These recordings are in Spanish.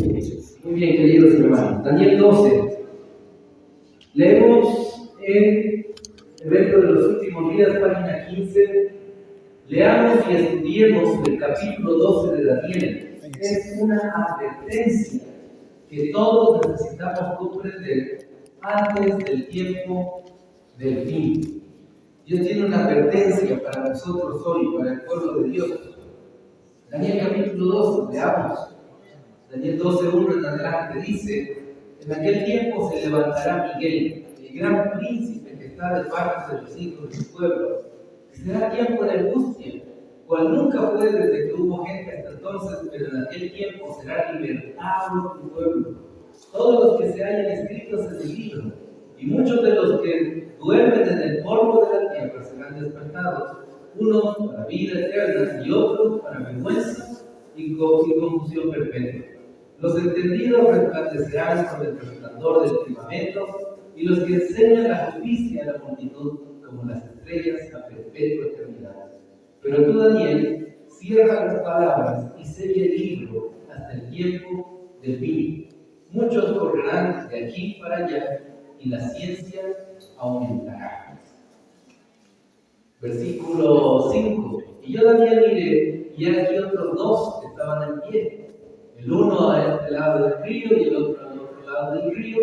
Muy bien, queridos hermanos. Daniel 12. Leemos en Evento de los Últimos Días, página 15. Leamos y estudiemos el capítulo 12 de Daniel. Es una advertencia que todos necesitamos comprender antes del tiempo del fin. Dios tiene una advertencia para nosotros hoy, para el pueblo de Dios. Daniel capítulo 12, leamos. Daniel 12:1 en adelante dice: en aquel tiempo se levantará Miguel, el gran príncipe que está de parte de los hijos de su pueblo, y será tiempo de angustia, cual nunca fue desde que hubo gente hasta entonces, pero en aquel tiempo será libertado tu pueblo. Todos los que se hayan escritos en el libro, y muchos de los que duermen en el polvo de la tierra serán despertados, unos para vida eterna y otros para vergüenza y confusión perpetua. Los entendidos resplandecerán con el resplandor del firmamento, y los que enseñan la justicia a la multitud como las estrellas a perpetua eternidad. Pero tú, Daniel, cierra las palabras y sella el libro hasta el tiempo del fin. Muchos correrán de aquí para allá, y la ciencia aumentará. Versículo 5. Y yo, Daniel, miré, y aquí otros dos que estaban en pie, el uno a este lado del río y el otro al otro lado del río,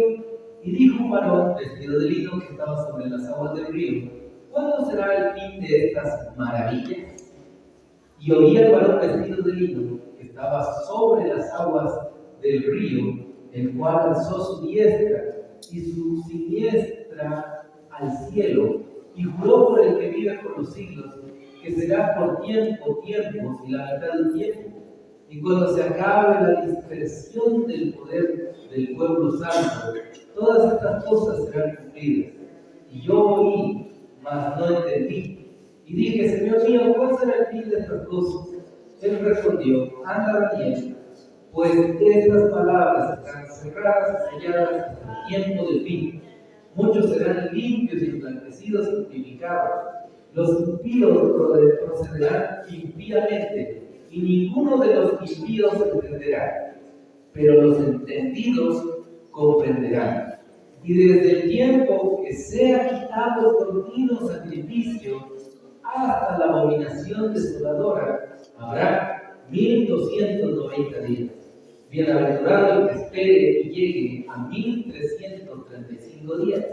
y dijo un varón vestido de lino que estaba sobre las aguas del río: ¿cuándo será el fin de estas maravillas? Y oí al varón vestido de lino que estaba sobre las aguas del río, el cual alzó su diestra y su siniestra al cielo, y juró por el que vive por los siglos, que será por tiempos y la mitad del tiempo, y cuando se acabe la dispersión del poder del pueblo santo, todas estas cosas serán cumplidas. Y yo oí, mas no entendí. Y dije: Señor mío, ¿cuál será el fin de estas cosas? Él respondió: anda, Daniel, pues estas palabras estarán cerradas y selladas hasta el tiempo del fin. Muchos serán limpios y emblanquecidos y purificados. Los impíos procederán impíamente, y ninguno de los impíos entenderá, pero los entendidos comprenderán. Y desde el tiempo que sea quitado el continuo sacrificio hasta la abominación desoladora, habrá 1290 días. Bienaventurado el que espere y llegue a 1335 días.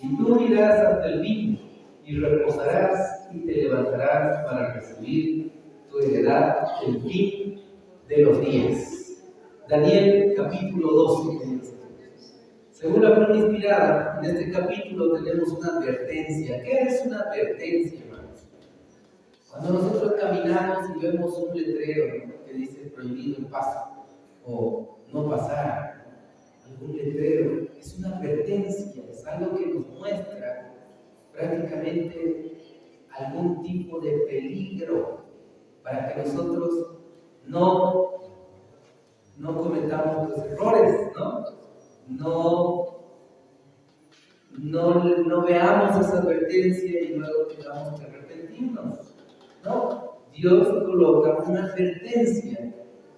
Y tú irás hasta el fin, y reposarás y te levantarás para recibir tu heredad, el fin de los días. Daniel capítulo 12. Según la pluma inspirada, en este capítulo tenemos una advertencia. ¿Qué es una advertencia, hermanos? Cuando nosotros caminamos y vemos un letrero, ¿no?, que dice prohibido el paso o no pasar, algún letrero, es una advertencia, es algo que nos muestra prácticamente algún tipo de peligro para que nosotros no cometamos los errores, no veamos esa advertencia y luego tengamos que arrepentirnos. No, Dios coloca una advertencia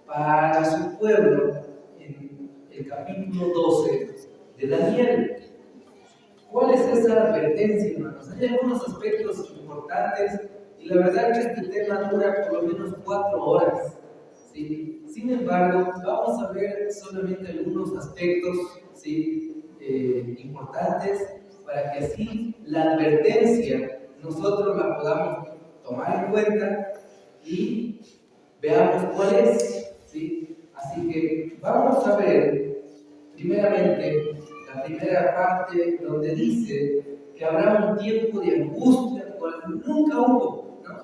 para su pueblo en el capítulo 12 de Daniel. ¿Cuál es esa advertencia, hermanos? Hay algunos aspectos importantes y la verdad es que este tema dura por lo menos 4 horas. ¿Sí? Sin embargo, vamos a ver solamente algunos aspectos, ¿sí?, importantes, para que así la advertencia nosotros la podamos tomar en cuenta y veamos cuál es, ¿sí? Así que vamos a ver primeramente la primera parte donde dice que habrá un tiempo de angustia, el cual nunca hubo, ¿no?,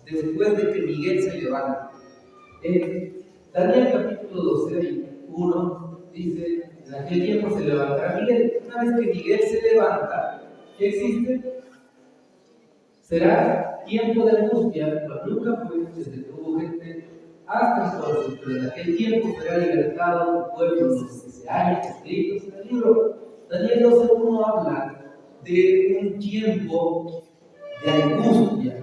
después de que Miguel se levante. En Daniel capítulo 12, 1 dice: en aquel tiempo se levantará Miguel. Una vez que Miguel se levanta, ¿qué existe? Será tiempo de angustia, cual nunca fue desde que hubo gente hasta entonces, pero en aquel tiempo será libertado el pueblo de los que se hayan escritos en el libro. Daniel 12:1 habla de un tiempo de angustia.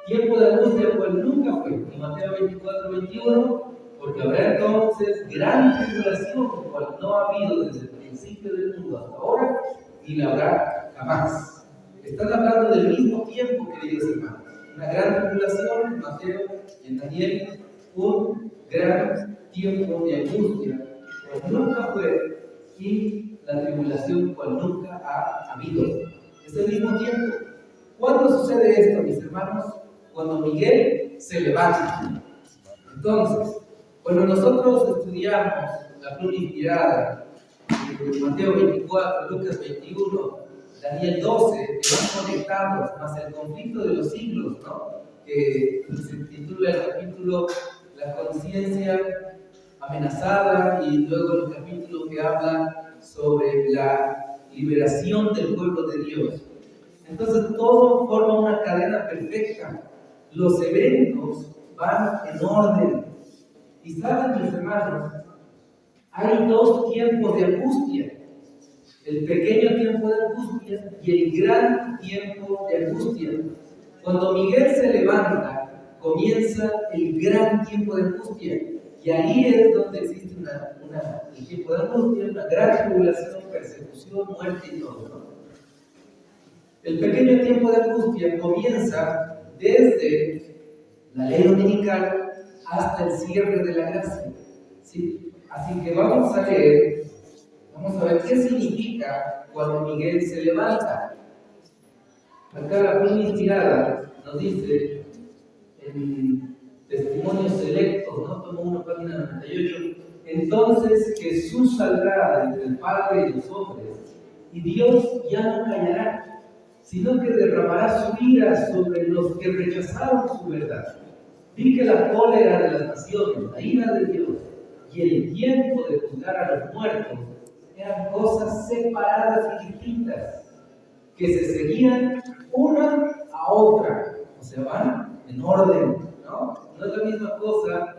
Tiempo de angustia, pues nunca fue. En Mateo 24:21, porque habrá entonces gran tribulación, cual no ha habido desde el principio del mundo hasta ahora, ni la habrá jamás. Están hablando del mismo tiempo, queridos hermanos. Una gran tribulación en Mateo y en Daniel, un gran tiempo de angustia, cual nunca fue, y la tribulación cual nunca ha habido. Es el mismo tiempo. ¿Cuándo sucede esto, mis hermanos? Cuando Miguel se levanta. Entonces, cuando nosotros estudiamos la pluma inspirada, Mateo 24, Lucas 21, Daniel 12, que van conectados, más el conflicto de los siglos, ¿no? Que se titula el capítulo La conciencia amenazada, y luego el capítulo que habla sobre la liberación del pueblo de Dios. Entonces todo forma una cadena perfecta. Los eventos van en orden. Y saben, mis hermanos, hay dos tiempos de angustia. El pequeño tiempo de angustia y el gran tiempo de angustia. Cuando Miguel se levanta, comienza el gran tiempo de angustia. Y ahí es donde existe el tiempo de angustia, una gran tribulación, persecución, muerte y todo, ¿no? El pequeño tiempo de angustia comienza desde la ley dominical hasta el cierre de la gracia, ¿sí? Así que vamos a leer, vamos a ver qué significa cuando Miguel se levanta. Acá la pluma inspirada nos dice en Testimonios Selectos, ¿no? Tomo 1, página 98. Entonces Jesús saldrá entre el Padre y los hombres, y Dios ya no callará, sino que derramará su ira sobre los que rechazaron su verdad. Vi que la cólera de las naciones, la ira de Dios y el tiempo de juzgar a los muertos eran cosas separadas y distintas, que se seguían una a otra, o sea, van en orden, ¿no? No es la misma cosa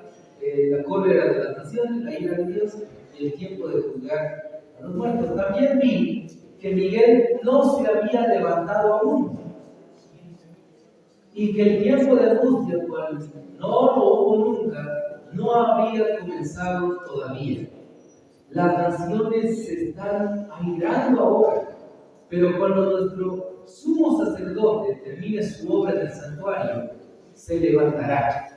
la cólera de las naciones, la ira de Dios y el tiempo de juzgar a los muertos. También vi que Miguel no se había levantado aún, y que el tiempo de angustia, cual no lo hubo nunca, no había comenzado todavía. Las naciones se están airando ahora, pero cuando nuestro sumo sacerdote termine su obra en el santuario, se levantará,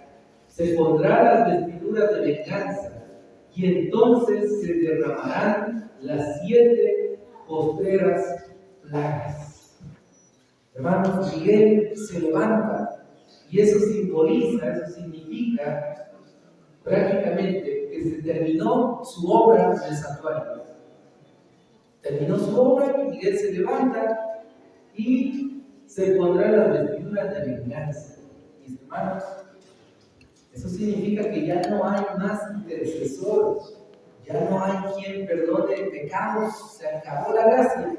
se pondrá las vestiduras de venganza, y entonces se derramarán las 7 postreras plagas. Hermanos, Miguel se levanta, y eso simboliza, eso significa prácticamente que se terminó su obra en el santuario. Terminó su obra, Miguel se levanta y se pondrá las vestiduras de venganza. Mis hermanos, eso significa que ya no hay más intercesores, ya no hay quien perdone pecados, se acabó la gracia.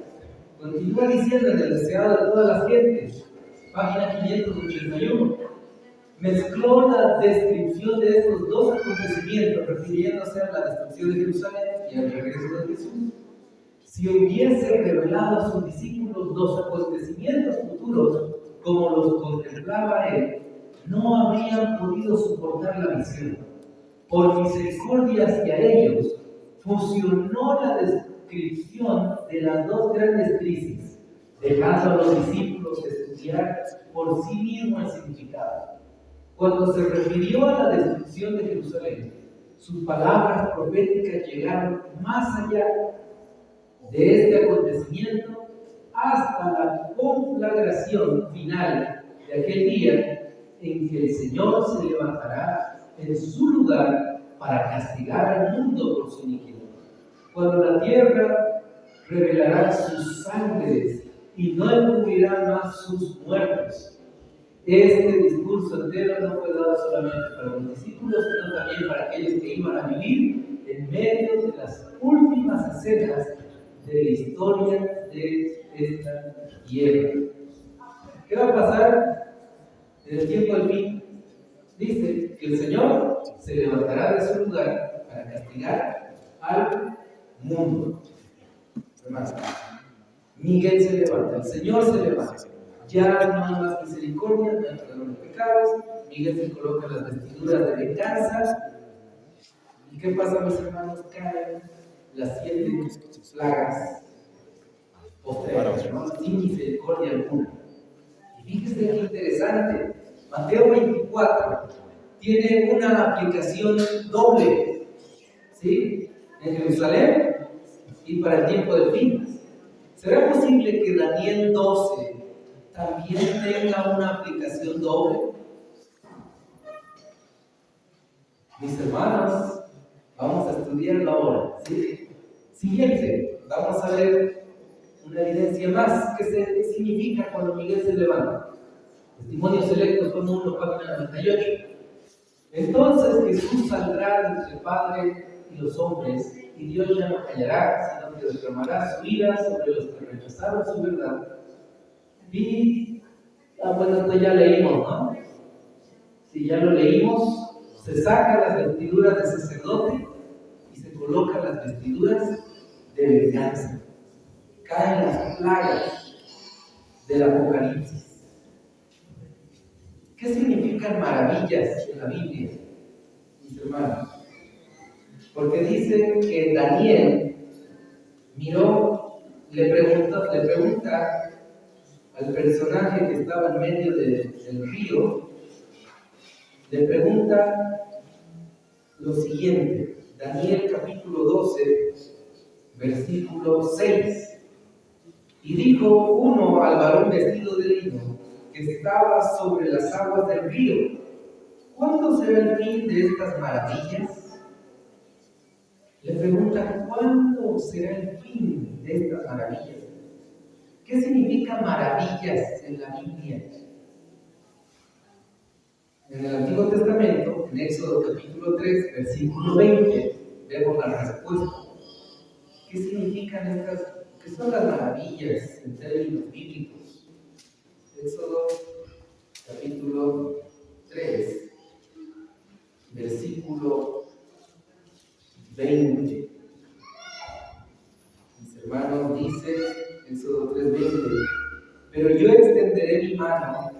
Continúa diciendo en el deseado de todas las gentes, página 581. Mezcló la descripción de estos dos acontecimientos, refiriéndose a la destrucción de Jerusalén y al regreso de Jesús. Si hubiese revelado a sus discípulos los acontecimientos futuros como los contemplaba él, no habrían podido soportar la visión. Por misericordia hacia ellos, fusionó la descripción de las dos grandes crisis, dejando a los discípulos estudiar por sí mismos el significado. Cuando se refirió a la destrucción de Jerusalén, sus palabras proféticas llegaron más allá de este acontecimiento hasta la conflagración final de aquel día en que el Señor se levantará en su lugar para castigar al mundo por su iniquidad. Cuando la tierra revelará sus sangres y no encubrirá más sus muertos. Este discurso entero no fue dado solamente para los discípulos, sino también para aquellos que iban a vivir en medio de las últimas escenas de la historia de esta tierra. ¿Qué va a pasar en el tiempo del fin? Dice que el Señor se levantará de su lugar para castigar al mundo. Hermanos, Miguel se levanta, el Señor se levanta. Ya no hay más misericordia, no hay perdón de pecados. Miguel se coloca las vestiduras de venganza ¿Y qué pasa, mis hermanos? Caen las 7 plagas postreras, ¿no? Sin misericordia alguna. Y fíjese qué interesante. Mateo 24 tiene una aplicación doble, ¿sí? En Jerusalén y para el tiempo del fin. ¿Será posible que Daniel 12 también tenga una aplicación doble? Mis hermanos, vamos a estudiarlo ahora, ¿sí? Siguiente, vamos a ver una evidencia más. ¿Qué significa cuando Miguel se levanta? Testimonios selectos, tomo 1, página 98. Entonces Jesús saldrá entre el Padre y los hombres, y Dios ya no callará, sino que derramará su ira sobre los que rechazaron su verdad. Y, bueno, esto ya leímos, ¿no? Si ya lo leímos, se saca las vestiduras de sacerdote y se colocan las vestiduras de venganza. Caen las plagas del Apocalipsis. ¿Qué significan maravillas en la Biblia, mis hermanos? Porque dice que Daniel miró, le pregunta al personaje que estaba en medio del río, le pregunta lo siguiente, Daniel capítulo 12, versículo 6. Y dijo uno al varón vestido de lino, que estaba sobre las aguas del río: ¿cuándo será el fin de estas maravillas? Le pregunta, ¿cuándo será el fin de estas maravillas? ¿Qué significa maravillas en la Biblia? En el Antiguo Testamento, en Éxodo capítulo 3, versículo 20, vemos la respuesta. ¿Qué significan estas? ¿Qué son las maravillas en términos bíblicos? Éxodo capítulo 3, versículo 20. Mis hermanos, dice Éxodo 3:20: pero yo extenderé mi mano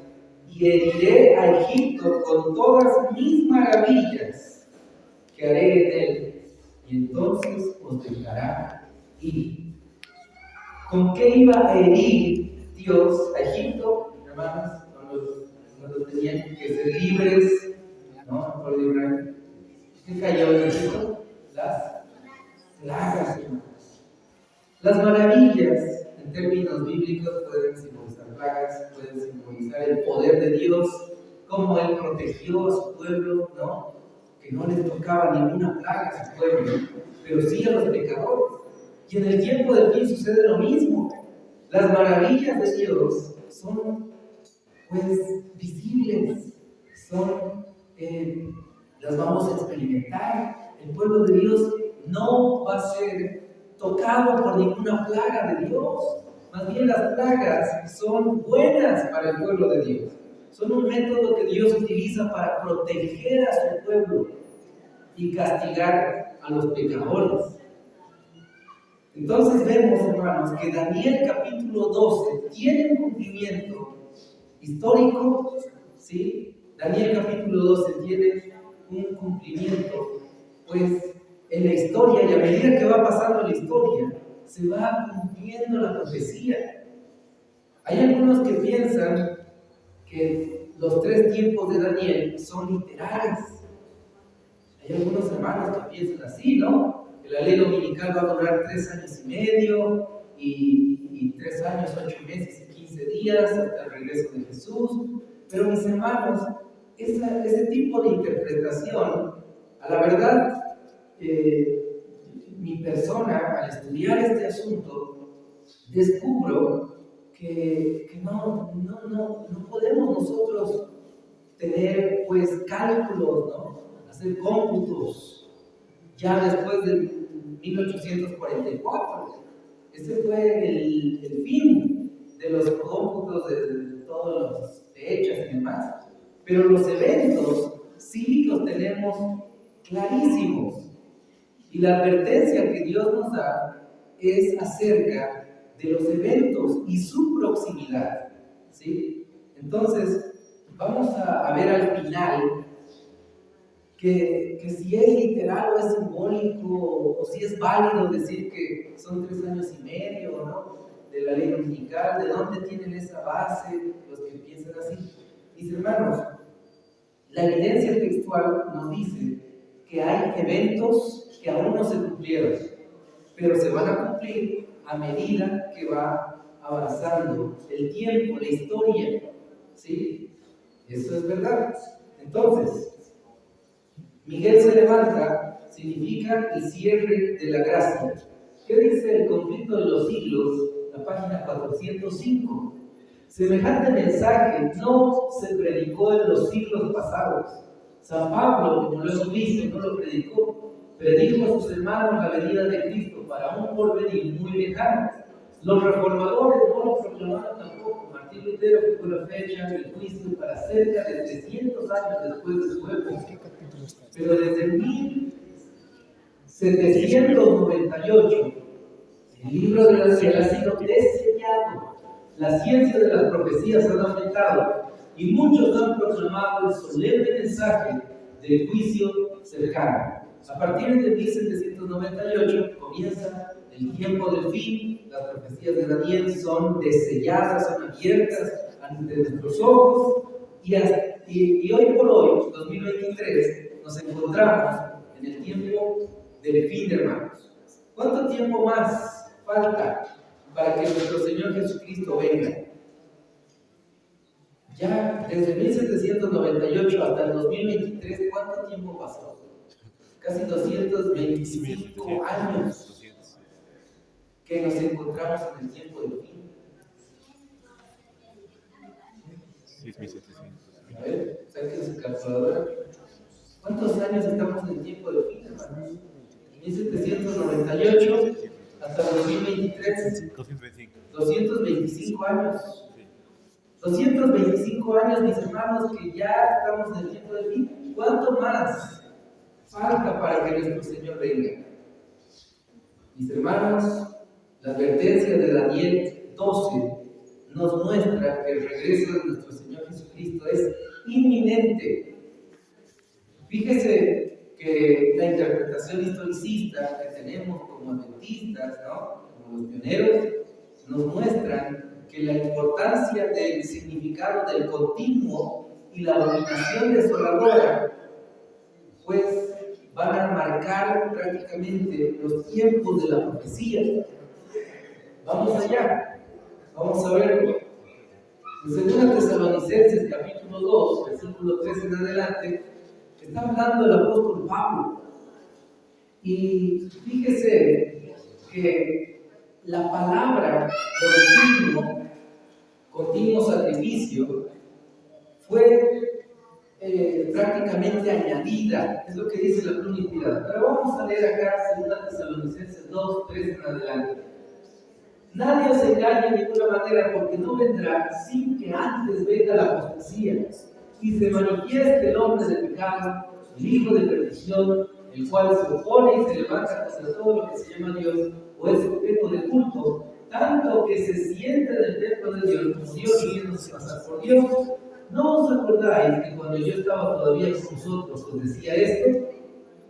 y heriré a Egipto con todas mis maravillas que haré en él, y entonces os dejará ir. ¿Con qué iba a herir Dios a Egipto, hermanos? Cuando tenían que ser libres, ¿no? Por librar. ¿Qué cayó en Egipto? Las plagas, hermanos. Las maravillas, en términos bíblicos, pueden simbolizar plagas, pueden simbolizar el poder de Dios, cómo Él protegió a su pueblo, ¿no? Que no les tocaba ninguna plaga a su pueblo, pero sí a los pecadores. Y en el tiempo del fin sucede lo mismo. Las maravillas de Dios son, pues, visibles, las vamos a experimentar. El pueblo de Dios no va a ser tocado por ninguna plaga de Dios. Más bien, las plagas son buenas para el pueblo de Dios. Son un método que Dios utiliza para proteger a su pueblo y castigar a los pecadores. Entonces vemos, hermanos, que Daniel capítulo 12 tiene un cumplimiento histórico, ¿sí? Daniel capítulo 12 tiene un cumplimiento, pues, en la historia, y a medida que va pasando la historia, se va cumpliendo la profecía. Hay algunos que piensan que los 3 tiempos de Daniel son literales. Hay algunos hermanos que piensan así, ¿no? Que la ley dominical va a durar 3 años y medio, y 3 años, 8 meses y 15 días hasta el regreso de Jesús. Pero mis hermanos, ese tipo de interpretación, a la verdad, mi persona, al estudiar este asunto, descubro que no podemos nosotros tener, pues, cálculos, ¿no? Hacer cómputos ya después de 1844. Ese fue el fin de los cómputos de todas las fechas y demás. Pero los eventos sí los tenemos clarísimos. Y la advertencia que Dios nos da es acerca de los eventos y su proximidad, ¿sí? Entonces, vamos a ver al final que si es literal o es simbólico, o si es válido decir que son 3 años y medio, ¿no?, de la ley dominical, de dónde tienen esa base los que piensan así. Mis hermanos, la evidencia textual nos dice que hay eventos que aún no se cumplieron, pero se van a cumplir a medida que va avanzando el tiempo, la historia, ¿sí? Eso es verdad. Entonces, Miguel se levanta significa el cierre de la gracia. ¿Qué dice el conflicto de los siglos? La página 405. Semejante mensaje no se predicó en los siglos pasados. San Pablo, como lo hemos visto, no lo predicó. Predijo a sus hermanos la venida de Cristo para un porvenir muy lejano. Los reformadores no lo proclamaron tampoco. Martín Lutero fijó la fecha del juicio para cerca de 300 años después de su época. Pero desde 1798, el libro de la ciudad ha sido desellado, la ciencia de las profecías ha aumentado y muchos han proclamado el solemne mensaje del juicio cercano. A partir de 1798 comienza el tiempo del fin, las profecías de Daniel son deselladas, son abiertas ante nuestros ojos y hoy por hoy, 2023, nos encontramos en el tiempo del fin, hermanos. ¿Cuánto tiempo más falta para que nuestro Señor Jesucristo venga? Ya desde 1798 hasta el 2023, ¿cuánto tiempo pasó? Casi 225 años que nos encontramos en el tiempo del fin. 6.700. A ver, saquen su calculadora. ¿Cuántos años estamos en el tiempo del fin, hermanos? 1798 hasta 2023. 225 años. 225 años, mis hermanos, que ya estamos en el tiempo del fin. ¿Cuánto más falta para que nuestro Señor venga? Mis hermanos, la advertencia de Daniel 12 nos muestra que el regreso de nuestro Señor Jesucristo es inminente. Fíjese que la interpretación historicista que tenemos como adventistas, ¿no?, como los pioneros, nos muestran que la importancia del significado del continuo y la dominación desoladora, pues van a marcar prácticamente los tiempos de la profecía. Vamos allá, vamos a verlo. En 2 Tesalonicenses capítulo 2, versículo 3 en adelante, está hablando el apóstol Pablo. Y fíjese que la palabra continuo sacrificio, fue prácticamente añadida, es lo que dice la pluma inspirada. Pero vamos a leer acá 2 Tesalonicenses 2, 3 en adelante. Nadie os engañe de ninguna manera, porque no vendrá sin que antes venga la apostasía y se manifieste el hombre de pecado, el hijo de perdición, el cual se opone y se levanta contra todo lo que se llama Dios o es objeto de culto, tanto que se siente del templo de Dios como Dios queriéndose pasar por Dios. ¿No os acordáis que cuando yo estaba todavía con vosotros os decía esto?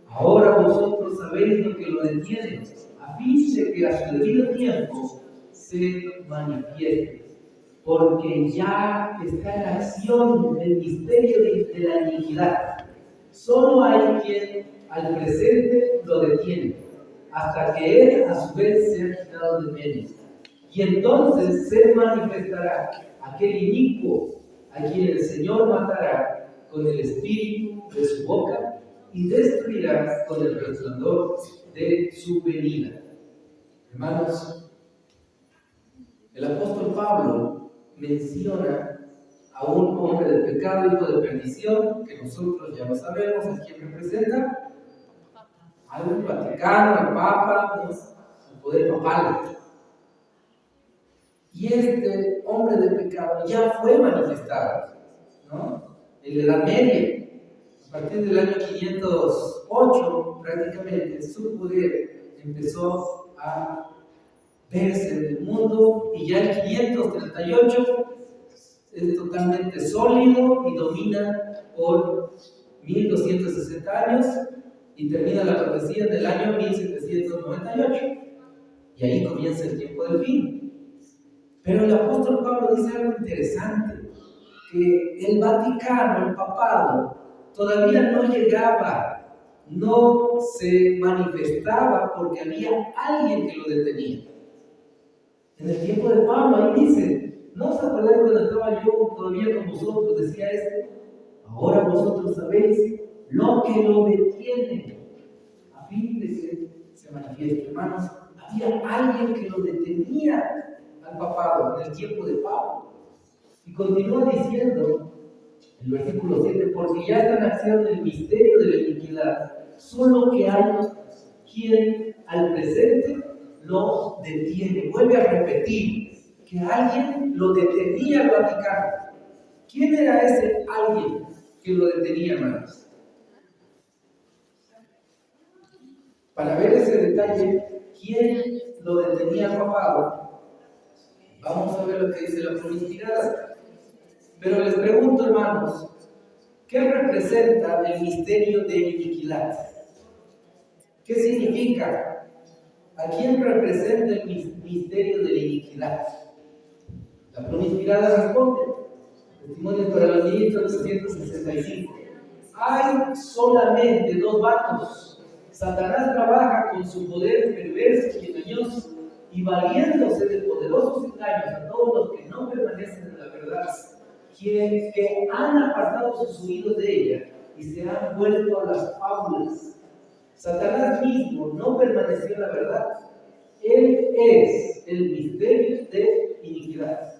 Ahora vosotros sabéis lo que lo detiene, a fin de que a su debido tiempo se manifieste, porque ya está en acción el misterio de la iniquidad. Solo hay quien al presente lo detiene, hasta que él a su vez sea quitado de medio. Y entonces se manifestará aquel inicuo a quien el Señor matará con el espíritu de su boca y destruirá con el resplandor de su venida. Hermanos, el apóstol Pablo menciona a un hombre de pecado, hijo de perdición, que nosotros ya lo sabemos, ¿a quién representa? Al Vaticano, al Papa, al poder papal. Y este hombre de pecado ya fue manifestado, ¿no?, en la Edad Media. A partir del año 508, prácticamente, su poder empezó a verse en el mundo, y ya el 538 es totalmente sólido y domina por 1260 años y termina la profecía en el año 1798. Y ahí comienza el tiempo del fin. Pero el apóstol Pablo dice algo interesante, que el Vaticano, el papado, todavía no llegaba, no se manifestaba porque había alguien que lo detenía. En el tiempo de Pablo, ahí dice, ¿no os acordáis cuando estaba yo todavía con vosotros? Decía esto, ahora vosotros sabéis lo que lo detiene, a fin de que se manifieste. Hermanos, había alguien que lo detenía al papado en el tiempo de Pablo. Y continúa diciendo, el versículo 7, porque ya está en acción el misterio de la iniquidad, solo que hay quien al presente lo detiene. Vuelve a repetir que alguien lo detenía al Vaticano. ¿Quién era ese alguien que lo detenía, hermanos? Para ver ese detalle, ¿quién lo detenía al papado? Vamos a ver lo que dice la promiscuidad. Pero les pregunto, hermanos, ¿qué representa el misterio de iniquidad? ¿Qué significa? ¿A quién representa el misterio de la iniquidad? La promiscuidad responde, Testimonio para los Ministros 365. Hay solamente dos bandos. Satanás trabaja con su poder perverso y engañoso y valiéndose de poderosos engaños a todos los que no permanecen en la verdad, que han apartado sus oídos de ella y se han vuelto a las fábulas. Satanás mismo no permaneció en la verdad. Él es el misterio de iniquidad.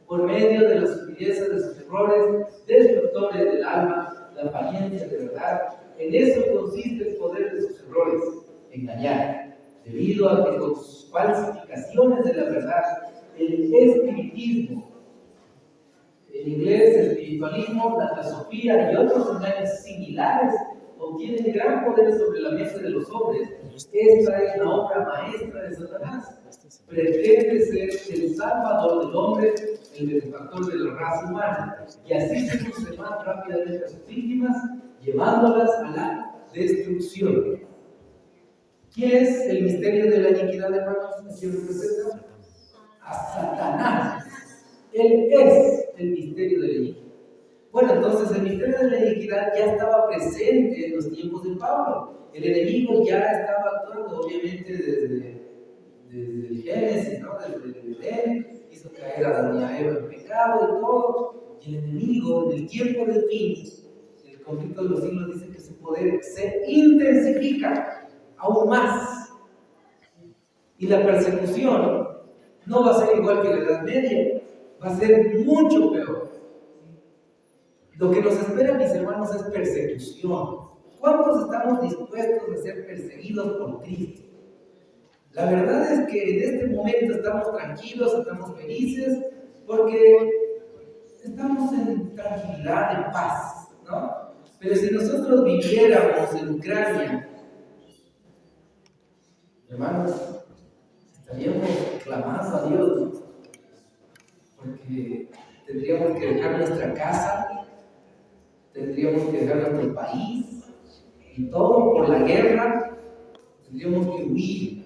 Por medio de la sutileza de sus errores, destructores del alma, la apariencia de verdad, en eso consiste el poder de sus errores, engañar, debido a que con sus falsificaciones de la verdad, el espiritismo, en inglés espiritualismo, la teosofía y otros engaños similares obtienen gran poder sobre la mente de los hombres. Esta es la obra maestra de Satanás. Pretende ser el salvador del hombre, el benefactor de la raza humana, y así seduce más rápidamente a sus víctimas, llevándolas a la destrucción. ¿Quién es el misterio de la iniquidad, hermanos? ¿A quién representa? A Satanás. Él es el misterio de la iniquidad. Bueno, entonces el misterio de la iniquidad ya estaba presente en los tiempos de Pablo. El enemigo ya estaba actuando, obviamente, desde el Génesis, ¿no? Desde el Edén, hizo caer a Adán y a Eva en pecado y todo. Y el enemigo, en el tiempo del fin, el conflicto de los siglos dice que su poder se intensifica aún más. Y la persecución no va a ser igual que la Edad Media, va a ser mucho peor. Lo que nos espera, mis hermanos, es persecución. ¿Cuántos estamos dispuestos a ser perseguidos por Cristo? La verdad es que en este momento estamos tranquilos, estamos felices, porque estamos en tranquilidad, en paz, ¿no? Pero si nosotros viviéramos en Ucrania, hermanos, estaríamos clamando a Dios, ¿no? Porque tendríamos que dejar nuestra casa, tendríamos que dejar nuestro país, y todo por la guerra, tendríamos que huir.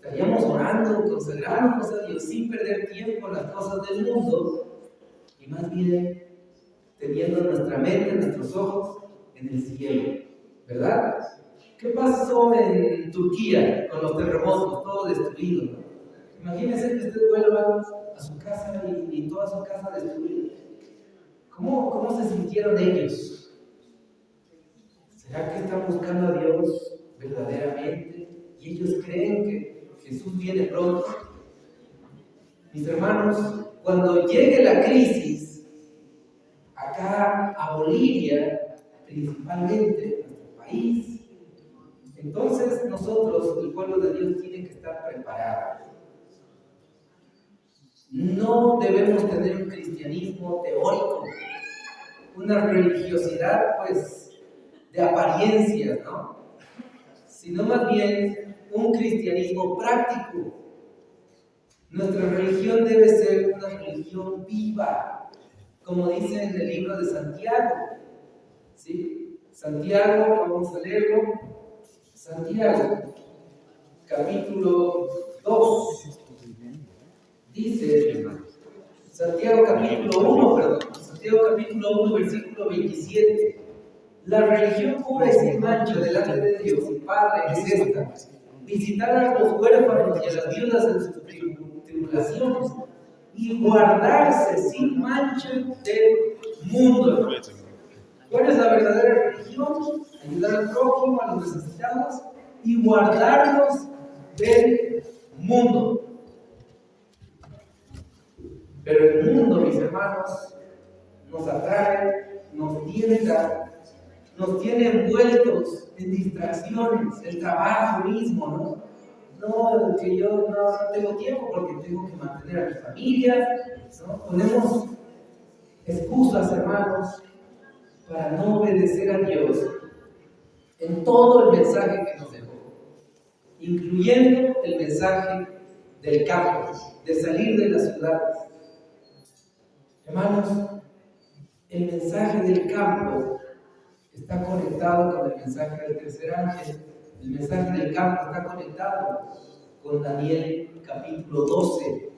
Estaríamos orando, consagrándonos a Dios sin perder tiempo en las cosas del mundo y más bien teniendo nuestra mente, nuestros ojos en el cielo, ¿verdad? ¿Qué pasó en Turquía con los terremotos? Todo destruido, ¿no? Imagínense que usted vuelva a su casa y toda su casa destruida. ¿Cómo se sintieron ellos? ¿Será que están buscando a Dios verdaderamente? Y ellos creen que Jesús viene pronto. Mis hermanos, cuando llegue la crisis, acá a Bolivia, principalmente, nuestro país, entonces nosotros, el pueblo de Dios, tiene que estar preparado. No debemos tener un cristianismo teórico, una religiosidad, pues, de apariencias, ¿no? Sino más bien un cristianismo práctico. Nuestra religión debe ser una religión viva, como dice en el libro de Santiago, ¿sí? Santiago, vamos a leerlo. Santiago, capítulo 2. Dice, Santiago capítulo 1, Santiago capítulo 1, versículo 27. La religión pura y sin mancha delante de Dios y Padre es esta: visitar a los huérfanos y a las viudas en sus tribulaciones y guardarse sin mancha del mundo. ¿Cuál es la verdadera religión? Ayudar al prójimo, a los necesitados y guardarnos del mundo. Pero el mundo, mis hermanos, nos atrae, nos tienta, nos tiene envueltos en distracciones, el trabajo mismo, ¿no? No, que yo no tengo tiempo porque tengo que mantener a mi familia, ¿no? Ponemos excusas, hermanos, para no obedecer a Dios en todo el mensaje que nos dejó, incluyendo el mensaje del campo, de salir de las ciudades. Hermanos, el mensaje del campo está conectado con el mensaje del tercer ángel. El mensaje del campo está conectado con Daniel capítulo 12,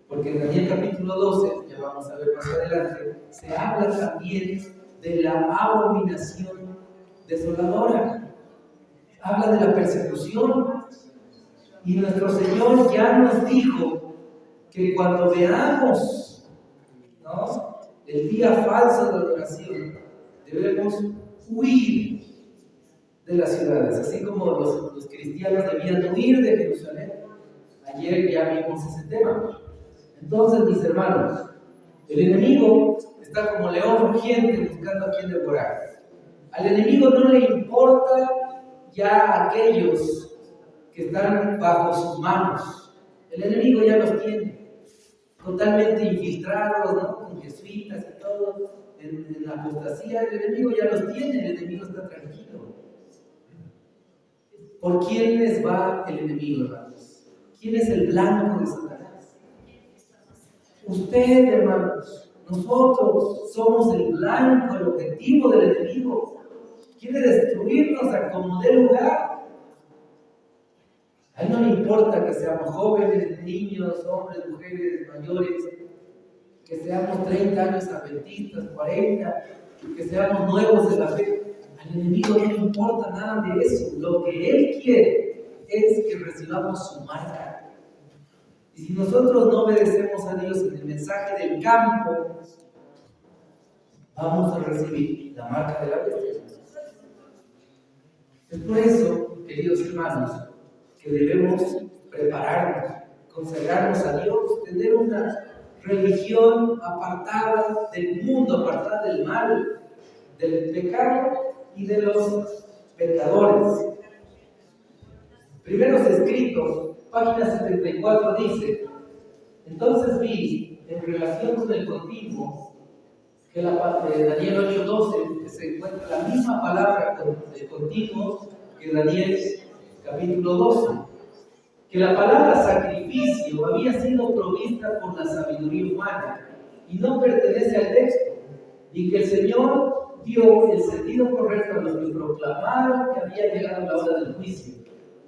porque en Daniel capítulo 12, ya vamos a ver más adelante, se habla también de la abominación desoladora, habla de la persecución, y nuestro Señor ya nos dijo que cuando veamos, ¿no?, el día falso de adoración, debemos huir de las ciudades, así como los cristianos debían huir de Jerusalén. Ayer ya vimos ese tema. Entonces, mis hermanos, el enemigo está como león rugiente buscando a quien devorar. Al enemigo no le importa ya aquellos que están bajo sus manos. El enemigo ya los tiene totalmente infiltrados, ¿no?, con jesuitas y todo, en la apostasía. El enemigo ya los tiene, el enemigo está tranquilo. ¿Por quiénes va el enemigo, hermanos? ¿Quién es el blanco de Satanás? Usted, hermanos. Nosotros somos el blanco, el objetivo del enemigo. Quiere destruirnos a como dé lugar. A él no le importa que seamos jóvenes, niños, hombres, mujeres, mayores, que seamos 30 años adventistas, 40, que seamos nuevos de la fe. Al enemigo no le importa nada de eso. Lo que él quiere es que recibamos su marca. Y si nosotros no obedecemos a Dios en el mensaje del campo, vamos a recibir la marca de la bestia. Es por eso, queridos hermanos, que debemos prepararnos, consagrarnos a Dios, tener una religión apartada del mundo, apartada del mal, del pecado y de los pecadores. Primeros Escritos, página 74, dice: entonces vi, en relación con el continuo, que Daniel 8:12, se encuentra la misma palabra de continuo que Daniel capítulo 12, que la palabra sacrificio había sido provista por la sabiduría humana y no pertenece al texto, y que el Señor dio el sentido correcto a los que proclamaron que había llegado la hora del juicio,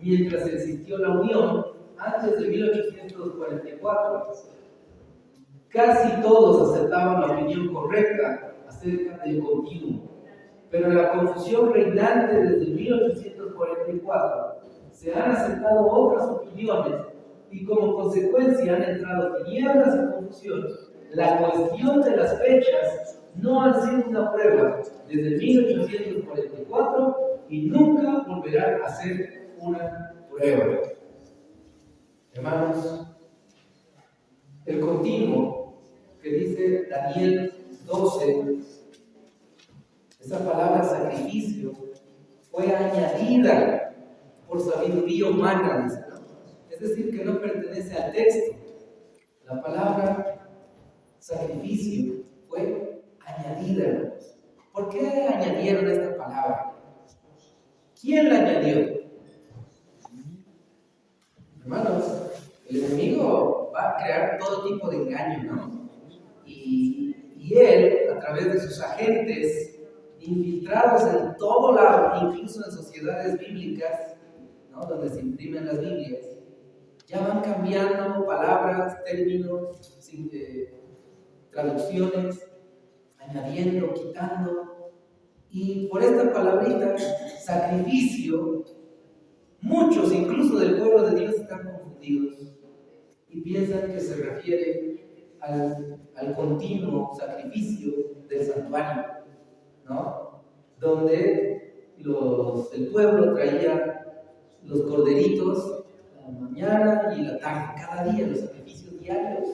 mientras existió la unión antes de 1844. Casi todos aceptaban la opinión correcta acerca del continuo, pero en la confusión reinante desde 1844 se han aceptado otras opiniones y como consecuencia han entrado tinieblas y confusión. La cuestión de las fechas no han sido una prueba desde 1844 y nunca volverán a ser una prueba. Hermanos, el continuo que dice Daniel 12, esa palabra sacrificio fue añadida por sabiduría humana, dice, ¿no? Es decir, que no pertenece al texto. La palabra sacrificio fue añadida, hermanos. ¿Por qué añadieron esta palabra? ¿Quién la añadió? Hermanos, el enemigo va a crear todo tipo de engaño, ¿no? Y él, a través de sus agentes infiltrados en todo lado, incluso en sociedades bíblicas, ¿no?, donde se imprimen las Biblias, ya van cambiando palabras, términos, traducciones, añadiendo, quitando. Y por esta palabrita, sacrificio, muchos, incluso del pueblo de Dios, están confundidos y piensan que se refiere al continuo sacrificio del santuario, ¿no?, donde el pueblo traía los corderitos la mañana y la tarde, cada día, los sacrificios diarios.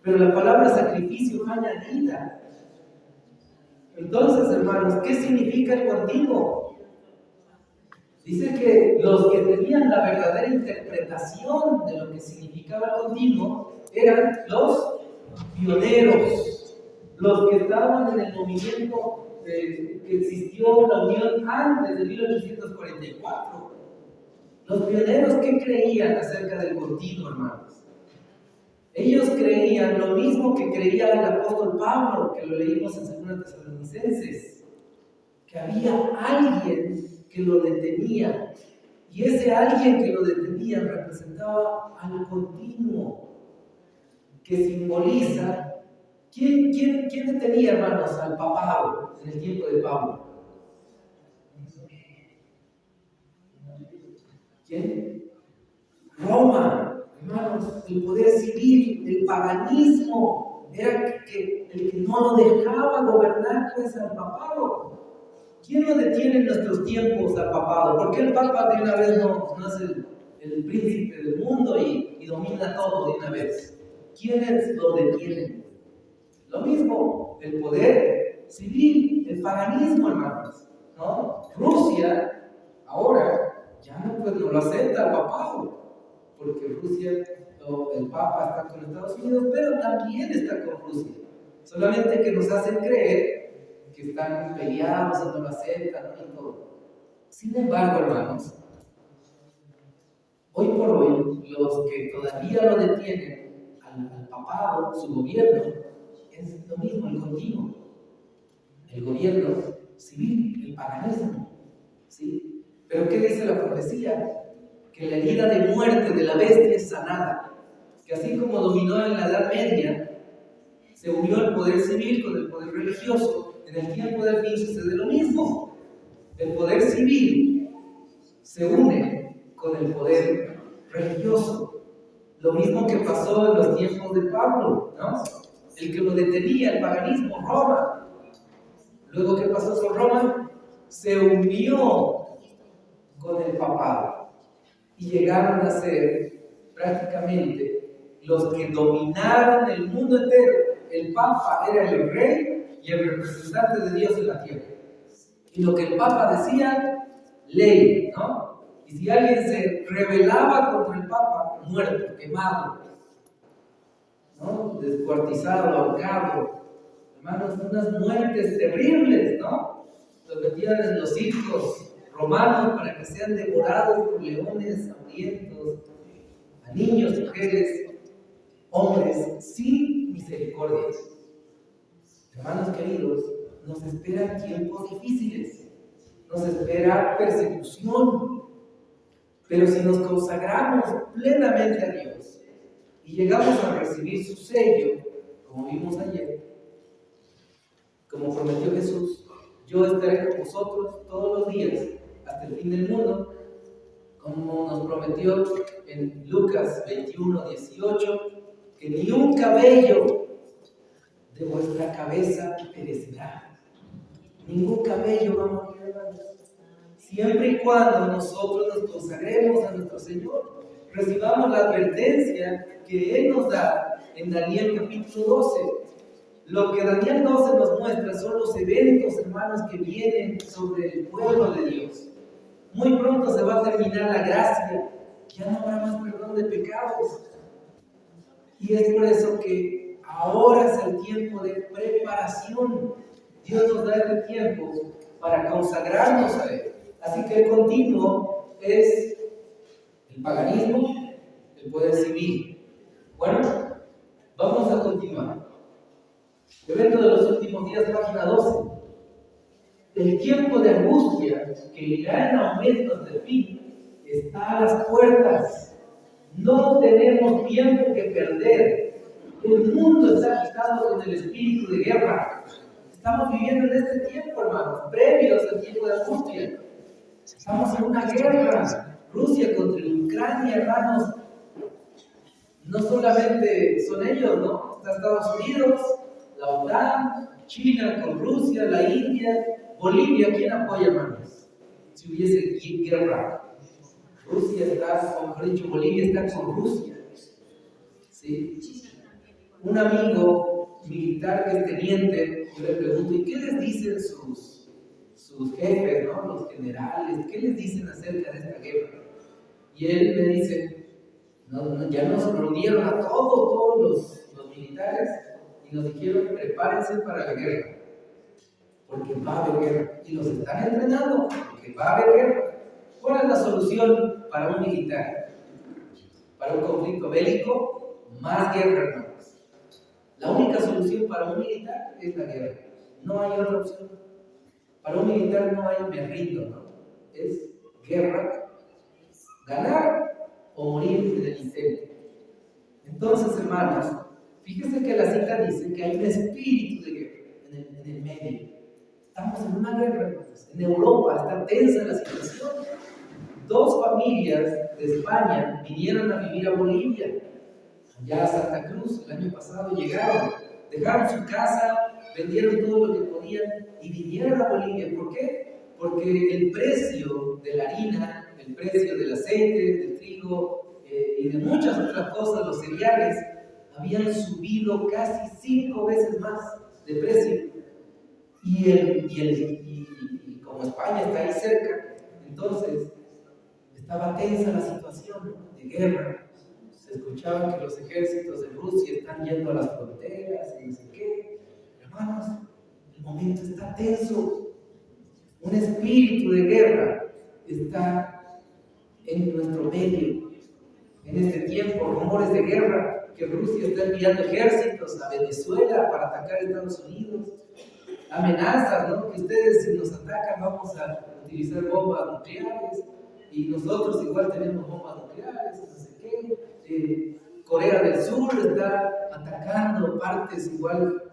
Pero la palabra sacrificio fue añadida. Entonces, hermanos, ¿qué significa el continuo? Dice que los que tenían la verdadera interpretación de lo que significaba el continuo eran los pioneros, los que estaban en el movimiento que existió la Unión antes de 1844. Los pioneros, ¿qué creían acerca del continuo, hermanos? Ellos creían lo mismo que creía el apóstol Pablo, que lo leímos en 2 Tesalonicenses, que había alguien que lo detenía, y ese alguien que lo detenía representaba al continuo, que simboliza. ¿Quién detenía, hermanos, al papado en el tiempo de Pablo? ¿Quién? Roma, hermanos, el poder civil, el paganismo, era que el que no lo dejaba gobernar pues al papado. ¿Quién lo detiene en nuestros tiempos al papado? ¿Por qué el papa de una vez no es el príncipe del mundo y domina todo de una vez? ¿Quiénes lo detienen? Lo mismo, el poder civil, el paganismo, hermanos, ¿no? Rusia ahora ya no lo acepta el papado, porque Rusia, el papa está con Estados Unidos, pero también está con Rusia. Solamente que nos hacen creer que están peleados o no lo aceptan, ¿no?, y todo. Sin embargo, hermanos, hoy por hoy, los que todavía lo detienen al papado, su gobierno, es lo mismo, el continuo, el gobierno civil, el paganismo, ¿sí? Pero ¿qué dice la profecía? Que la herida de muerte de la bestia es sanada, que así como dominó en la Edad Media, se unió el poder civil con el poder religioso. En el tiempo del fin sucede lo mismo. El poder civil se une con el poder religioso. Lo mismo que pasó en los tiempos de Pablo, ¿no? El que lo detenía, el paganismo, Roma. Luego, ¿qué pasó con Roma? Se unió con el papado y llegaron a ser prácticamente los que dominaron el mundo entero. El papa era el rey y el representante de Dios en la tierra. Y lo que el papa decía, ley, ¿no? Y si alguien se rebelaba contra el papa, muerto, quemado, ¿no?, descuartizado, ahorcado. Hermanos, unas muertes terribles, ¿no? Los metían en los circos romanos para que sean devorados por leones hambrientos, a niños, mujeres, hombres, sin misericordia. Hermanos queridos, nos esperan tiempos difíciles, nos espera persecución, pero si nos consagramos plenamente a Dios y llegamos a recibir su sello, como vimos ayer, como prometió Jesús, yo estaré con vosotros todos los días hasta el fin del mundo, como nos prometió en Lucas 21:18, que ni un cabello de vuestra cabeza perecerá. Ningún cabello va a morir, hermanos. Siempre y cuando nosotros nos consagremos a nuestro Señor, recibamos la advertencia que Él nos da en Daniel capítulo 12. Lo que Daniel 12 nos muestra son los eventos, hermanos, que vienen sobre el pueblo de Dios. Muy pronto se va a terminar la gracia, ya no habrá más perdón de pecados. Y es por eso que ahora es el tiempo de preparación. Dios nos da este tiempo para consagrarnos a Él. Así que el continuo es el paganismo, el poder civil. Bueno, vamos a continuar. Evento de los últimos días, página 12. El tiempo de angustia, que irá en aumento hasta el fin, está a las puertas. No tenemos tiempo que perder. El mundo está agitado con el espíritu de guerra. Estamos viviendo en este tiempo, hermanos, previos al tiempo de angustia. Estamos en una guerra. Rusia contra Ucrania, hermanos. No solamente son ellos, ¿no? Está Estados Unidos, la OTAN, China con Rusia, la India, Bolivia. ¿Quién apoya, hermanos? Si hubiese guerra. Rusia está, o mejor dicho, Bolivia está con Rusia. ¿Sí? Un amigo militar que es teniente, yo le pregunto, ¿y qué les dicen sus jefes, ¿no? Los generales? ¿Qué les dicen acerca de esta guerra? Y él me dice, ya nos reunieron a todos los militares y nos dijeron, prepárense para la guerra, porque va a haber guerra. Y los están entrenando, porque va a haber guerra. ¿Cuál es la solución para un militar? Para un conflicto bélico, más guerra, hermanos. La única solución para un militar es la guerra. No hay otra opción. Para un militar no hay me rindo, ¿no? Es guerra, ganar o morir en el intento. Entonces, hermanos, fíjense que la cita dice que hay un espíritu de guerra en el medio. Estamos en una guerra, hermanos. En Europa está tensa la situación. 2 familias de España vinieron a vivir a Bolivia, allá a Santa Cruz, el año pasado llegaron, dejaron su casa, vendieron todo lo que podían y vinieron a Bolivia. ¿Por qué? Porque el precio de la harina, el precio del aceite, del trigo y de muchas otras cosas, los cereales, habían subido casi 5 veces más de precio. Y como España está ahí cerca, entonces estaba tensa la situación de guerra. Se escuchaba que los ejércitos de Rusia están yendo a las fronteras y no sé qué. Hermanos, el momento está tenso. Un espíritu de guerra está en nuestro medio. En este tiempo, rumores de guerra, que Rusia está enviando ejércitos a Venezuela para atacar a Estados Unidos. Amenazas, ¿no? Que ustedes, si nos atacan, vamos a utilizar bombas nucleares. Y nosotros igual tenemos bombas nucleares, no sé qué. Corea del Sur está atacando partes igual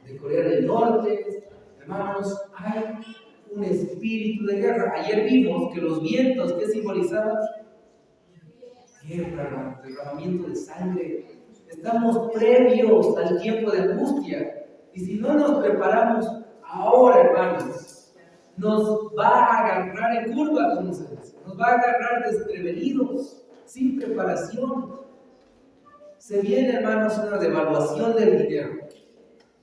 de Corea del Norte. Hermanos, hay un espíritu de guerra. Ayer vimos que los vientos, ¿qué simbolizaban? Guerra, derramamiento de sangre. Estamos previos al tiempo de angustia. Y si no nos preparamos ahora, hermanos, nos va a agarrar en curva, como se dice. Nos va a agarrar desprevenidos, sin preparación. Se viene, hermanos, una devaluación del dinero.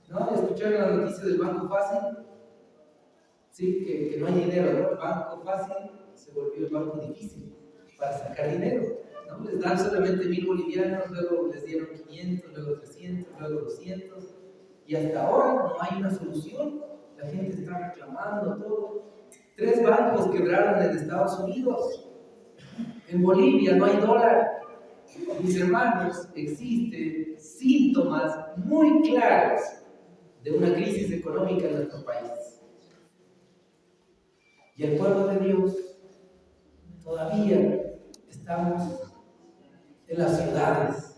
¿No? ¿Escucharon la noticia del Banco Fácil? Sí, que no hay dinero, ¿no? El Banco Fácil se volvió el banco difícil para sacar dinero, ¿no? Les dan solamente 1,000 bolivianos, luego les dieron 500, luego 300, luego 200, y hasta ahora no hay una solución. La gente está reclamando todo. 3 bancos quebraron en Estados Unidos. En Bolivia no hay dólar. Mis hermanos, existen síntomas muy claros de una crisis económica en nuestro país. Y el pueblo de Dios todavía estamos en las ciudades.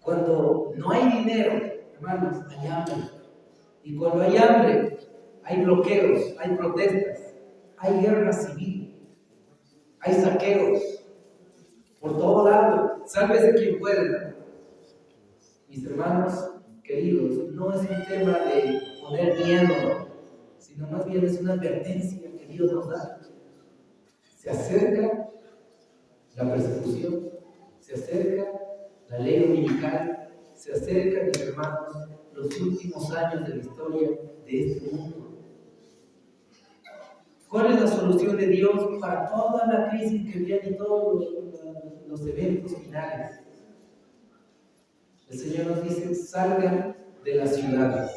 Cuando no hay dinero, hermanos, hay hambre. Y cuando hay hambre, hay bloqueos, hay protestas, hay guerra civil, hay saqueos por todo lado. Sálvese quien pueda. Mis hermanos queridos, no es un tema de poner miedo, sino más bien es una advertencia que Dios nos da. Se acerca la persecución, se acerca la ley dominical, se acercan, mis hermanos, los últimos años de la historia de este mundo. ¿Cuál es la solución de Dios para toda la crisis que viene y todos los eventos finales? El Señor nos dice, salgan de las ciudades.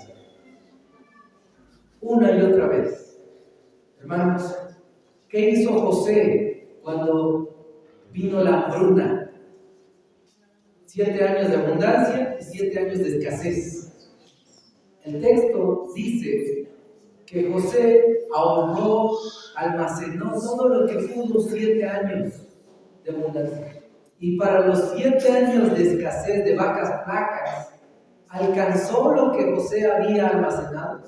Una y otra vez. Hermanos, ¿qué hizo José cuando vino la hambruna? 7 años de abundancia y 7 años de escasez. El texto dice que José ahorró, almacenó todo lo que pudo 7 años de abundancia. Y para los 7 años de escasez de vacas flacas, ¿alcanzó lo que José había almacenado?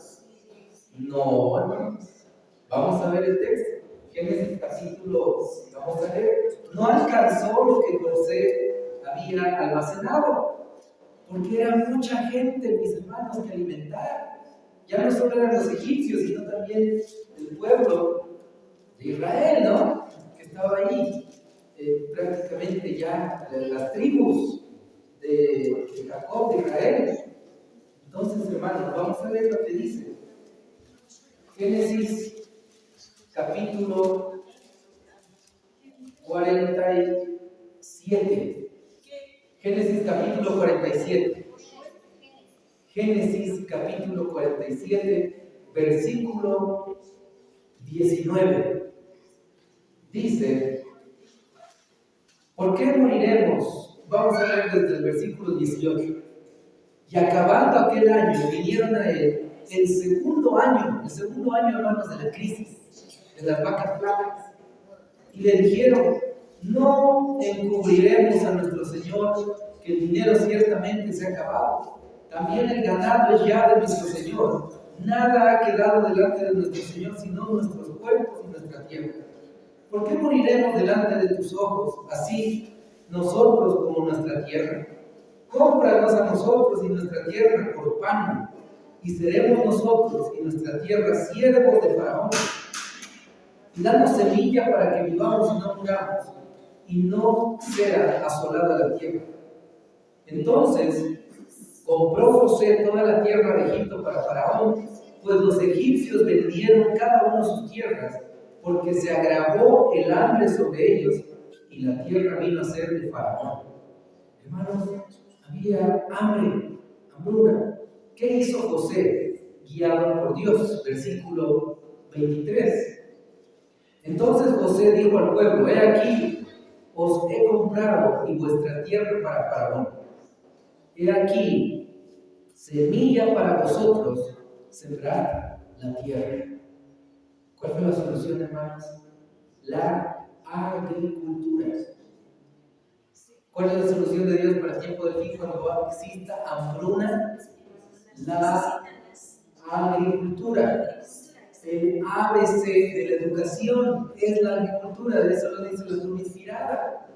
No, hermanos. Vamos a ver el texto. Génesis capítulo, vamos a ver. No alcanzó lo que José había almacenado, porque era mucha gente, mis hermanos, que alimentar. Ya no solo eran los egipcios, sino también el pueblo de Israel, ¿no? Que estaba ahí, prácticamente ya las tribus de Jacob, de Israel. Entonces, hermanos, vamos a ver lo que dice. Génesis capítulo 47. Génesis capítulo 47. Génesis capítulo 47, versículo 19. Dice, ¿por qué moriremos? Vamos a ver desde el versículo 18. Y acabando aquel año, vinieron a él el segundo año, hermanos, de la crisis, de las vacas flacas, y le dijeron, no encubriremos a nuestro Señor, que el dinero ciertamente se ha acabado. También el ganado es ya de nuestro Señor. Nada ha quedado delante de nuestro Señor, sino nuestros cuerpos y nuestra tierra. ¿Por qué moriremos delante de tus ojos, así nosotros como nuestra tierra? Cómpranos a nosotros y nuestra tierra por pan, y seremos nosotros y nuestra tierra siervos de Faraón. Y danos semilla para que vivamos y no muramos, y no sea asolada la tierra. Entonces compró José toda la tierra de Egipto para Faraón, pues los egipcios vendieron cada uno sus tierras, porque se agravó el hambre sobre ellos, y la tierra vino a ser de Faraón. Hermanos, había hambruna. ¿Qué hizo José? Guiado por Dios. Versículo 23. Entonces José dijo al pueblo, he aquí, os he comprado y vuestra tierra para Faraón. He aquí, semilla para vosotros, sembrar la tierra. ¿Cuál fue la solución, hermanos? La agricultura. ¿Cuál es la solución de Dios para el tiempo del fin cuando exista hambruna? La agricultura. El ABC de la educación es la agricultura, de eso lo dice la Escritura inspirada.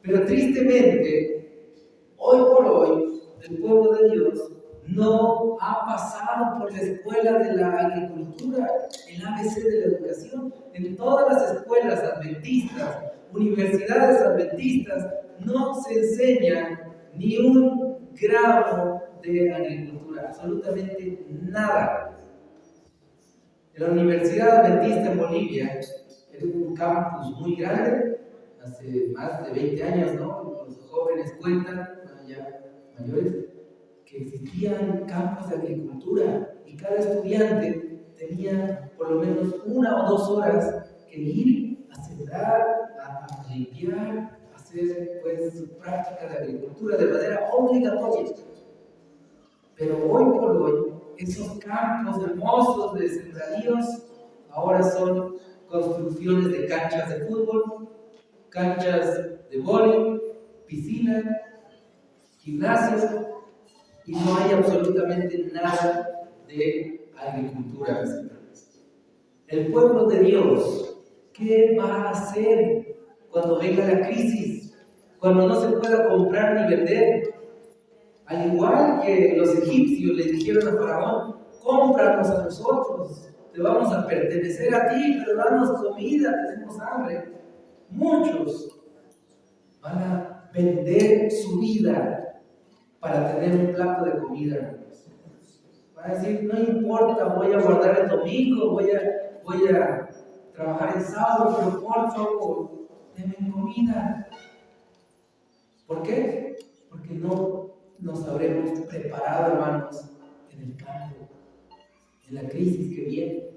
Pero tristemente, hoy por hoy, el pueblo de Dios no ha pasado por la escuela de la agricultura, el ABC de la educación. En todas las escuelas adventistas, universidades adventistas, no se enseña ni un gramo de agricultura, absolutamente nada. En la Universidad Adventista en Bolivia, es un campus muy grande, hace más de 20 años, ¿no? Los jóvenes cuentan, ya mayores, que existían campos de agricultura y cada estudiante tenía por lo menos 1 o 2 horas que ir a sembrar, a limpiar, a hacer pues su práctica de agricultura de manera obligatoria. Pero hoy por hoy, esos campos hermosos de sembradíos ahora son construcciones de canchas de fútbol, canchas de vóley, piscinas, gimnasios, y no hay absolutamente nada de agricultura. El pueblo de Dios, ¿qué va a hacer cuando venga la crisis? Cuando no se pueda comprar ni vender. Al igual que los egipcios le dijeron a Faraón, cómpranos a nosotros, te vamos a pertenecer a ti, pero danos comida, tenemos hambre. Muchos van a vender su vida para tener un plato de comida. Van a decir, no importa, voy a guardar el domingo, voy a trabajar el sábado, pero por favor, denme comida. ¿Por qué? Porque no nos habremos preparado, hermanos, en el campo, en la crisis que viene.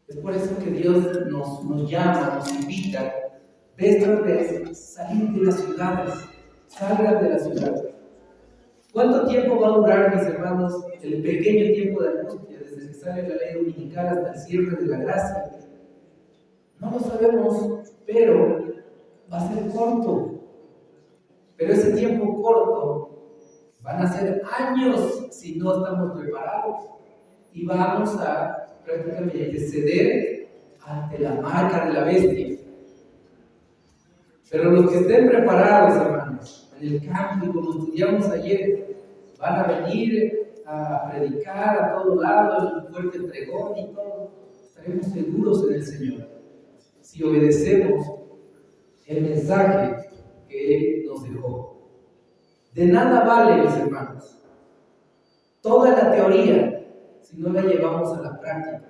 Es por eso que Dios nos llama, nos invita, vez tras vez, salir de las ciudades, salgan de las ciudades. ¿Cuánto tiempo va a durar, mis hermanos, el pequeño tiempo de angustia, desde que sale sale la ley dominical hasta el cierre de la gracia? No lo sabemos, pero va a ser corto. Pero ese tiempo corto van a ser años si no estamos preparados. Y vamos a prácticamente ceder ante la marca de la bestia. Pero los que estén preparados, hermanos, en el campo, como estudiamos ayer, van a venir a predicar a todo lado, el fuerte pregón y todo. Estaremos seguros en el Señor si obedecemos el mensaje que Él nos dejó. De nada vale, mis hermanos, toda la teoría si no la llevamos a la práctica.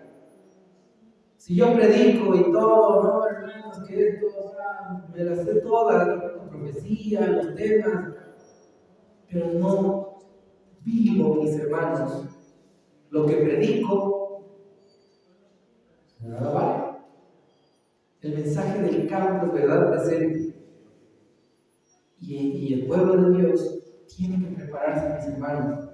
Si yo predico y todo, no, hermanos, que esto, me las sé todas, la profecía, los temas, pero no vivo, mis hermanos, lo que predico, nada vale. El mensaje del campo es verdad presente. Y el pueblo de Dios tiene que prepararse, mis hermanos,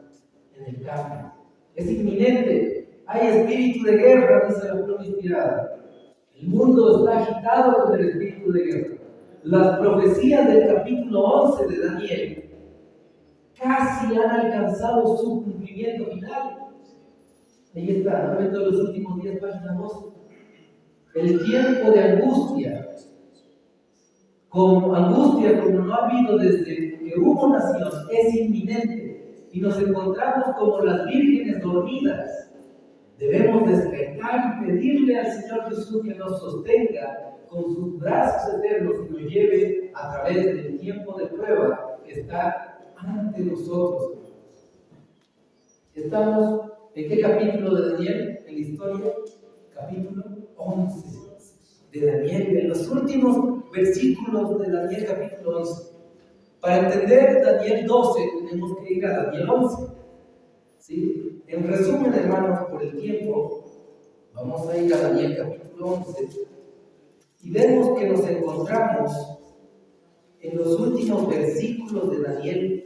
en el campo. Es inminente. Hay espíritu de guerra, dice la pluma inspirada. El mundo está agitado con el espíritu de guerra. Las profecías del capítulo 11 de Daniel casi han alcanzado su cumplimiento final. Ahí está, ¿no? En los últimos 10 páginas 12. El tiempo de angustia, como no ha habido desde que hubo nación, es inminente. Y nos encontramos como las vírgenes dormidas. Debemos despertar y pedirle al Señor Jesús que nos sostenga con sus brazos eternos y nos lleve a través del tiempo de prueba que está ante nosotros. Estamos ¿en qué capítulo de Daniel? En la historia, capítulo 11 de Daniel, en los últimos versículos de Daniel capítulo 11. Para entender Daniel 12 tenemos que ir a Daniel 11. ¿Sí? En resumen, hermanos, por el tiempo, vamos a ir a Daniel capítulo 11 y vemos que nos encontramos en los últimos versículos de Daniel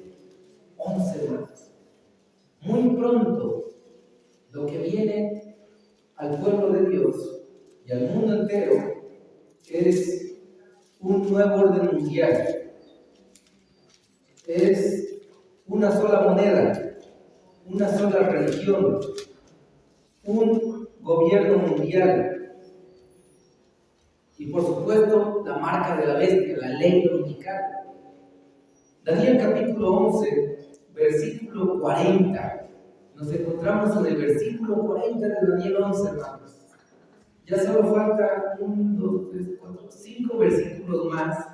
11, hermanos. Muy pronto, lo que viene al pueblo de Dios y al mundo entero es un nuevo orden mundial. Es una sola moneda, una sola religión, un gobierno mundial y por supuesto la marca de la bestia, la ley dominical. Daniel capítulo 11, versículo 40. Nos encontramos en el versículo 40 de Daniel 11, hermanos. Ya solo falta 1, 2, 3, 4, 5 versículos más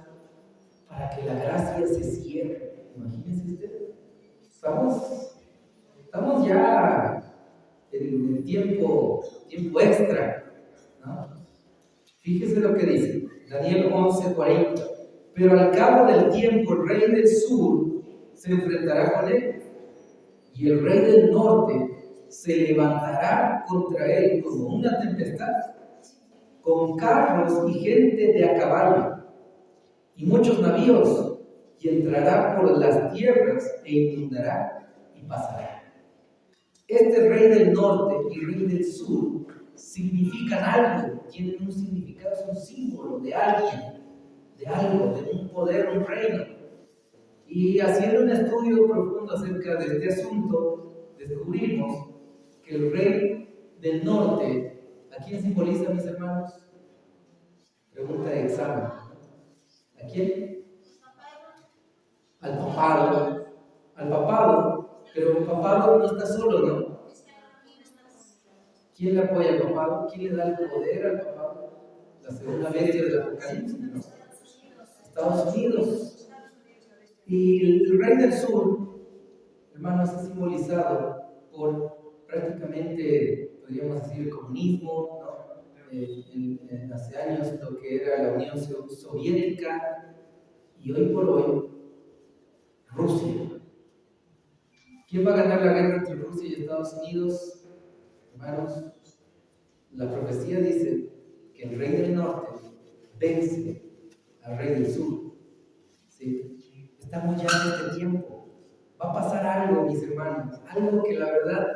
para que la gracia se cierre. Imagínense ustedes. Estamos ya en el tiempo extra, ¿no? Fíjese lo que dice Daniel 11:40. Pero al cabo del tiempo el rey del sur se enfrentará con él, y el rey del norte se levantará contra él como una tempestad, con carros y gente de a caballo, y muchos navíos, y entrará por las tierras e inundará y pasará. Este rey del norte y rey del sur significan algo, tienen un significado, es un símbolo de alguien, de algo, de un poder, un reino. Y haciendo un estudio profundo acerca de este asunto, descubrimos que el rey del norte, ¿a quién simboliza, mis hermanos? Pregunta de examen. ¿A quién? Al papado. Al papado. Pero el papado no está solo, ¿no? ¿Quién le apoya al papado? ¿Quién le da el poder al papado? La segunda bestia del Apocalipsis, ¿no? Estados Unidos. Y el rey del sur, hermanos, es simbolizado por prácticamente, podríamos decir, el comunismo, ¿no? Hace años lo que era la Unión Soviética y hoy por hoy Rusia. ¿Quién va a ganar la guerra entre Rusia y Estados Unidos? Hermanos, la profecía dice que el rey del norte vence al rey del sur. ¿Sí? Estamos ya en este tiempo. Va a pasar algo, mis hermanos, algo que la verdad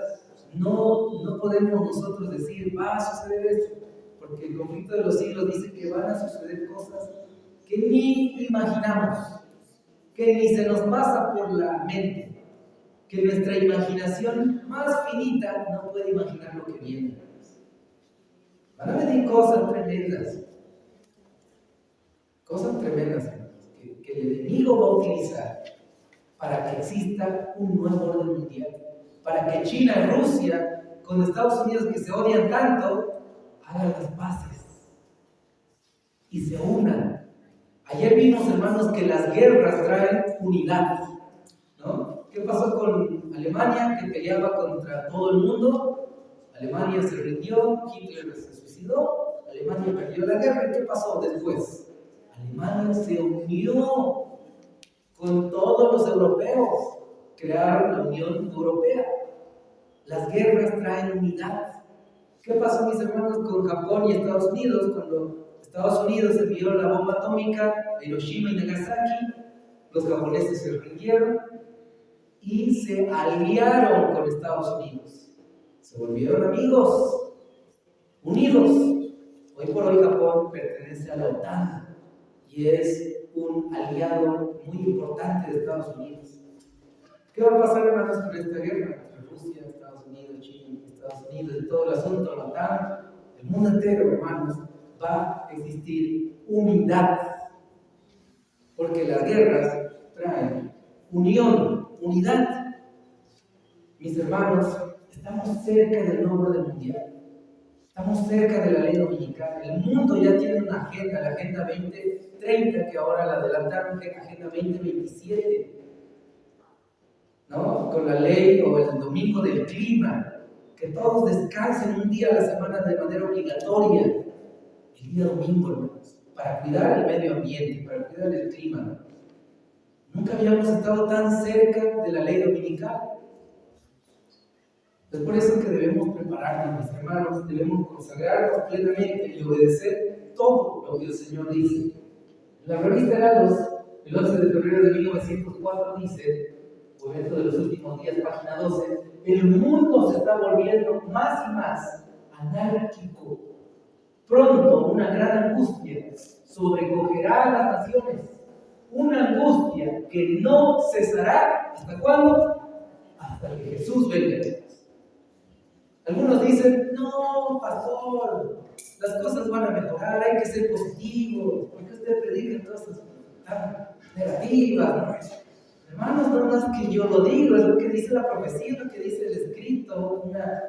No podemos nosotros decir, va a suceder esto, porque el conflicto de los siglos dice que van a suceder cosas que ni imaginamos, que ni se nos pasa por la mente, que nuestra imaginación más finita no puede imaginar lo que viene. Van a venir cosas tremendas, que el enemigo va a utilizar para que exista un nuevo orden mundial, para que China y Rusia, con Estados Unidos que se odian tanto, hagan las paces y se unan. Ayer vimos, hermanos, que las guerras traen unidad, ¿no? ¿Qué pasó con Alemania, que peleaba contra todo el mundo? Alemania se rindió, Hitler se suicidó, Alemania perdió la guerra. ¿Y qué pasó después? Alemania se unió con todos los europeos, crearon la Unión Europea. Las guerras traen unidad. ¿Qué pasó, mis hermanos, con Japón y Estados Unidos? Cuando Estados Unidos envió la bomba atómica a Hiroshima y Nagasaki, los japoneses se rindieron y se aliaron con Estados Unidos. Se volvieron amigos, unidos. Hoy por hoy Japón pertenece a la OTAN y es un aliado muy importante de Estados Unidos. ¿Qué va a pasar, hermanos, con esta guerra? Entre Rusia, Estados Unidos, China, Estados Unidos, y todo el asunto, la OTAN, el mundo entero, hermanos, va a existir unidad. Porque las guerras traen unión, unidad. Mis hermanos, estamos cerca del nuevo orden mundial. Estamos cerca de la ley dominical. El mundo ya tiene una agenda, la Agenda 2030, que ahora la adelantaron, que es la Agenda 2027. ¿No? Con la ley o el domingo del clima, que todos descansen un día a la semana de manera obligatoria, el día domingo, hermanos, para cuidar el medio ambiente, para cuidar el clima, ¿no? Nunca habíamos estado tan cerca de la ley dominical. Es por eso que debemos prepararnos, mis hermanos, debemos consagrarnos plenamente y obedecer todo lo que el Señor dice. En la revista Heraldos, el 11 de febrero de 1904 dice, Momento de los últimos días, página 12, el mundo se está volviendo más y más anárquico. Pronto una gran angustia sobrecogerá a las naciones, una angustia que no cesará. ¿Hasta cuándo? Hasta que Jesús venga. Algunos dicen, no, pastor, las cosas van a mejorar, hay que ser positivos, ¿por qué usted predica cosas tan negativas? ¿No? Hermanos, no más que yo lo digo, es lo que dice la profecía, es lo que dice el escrito,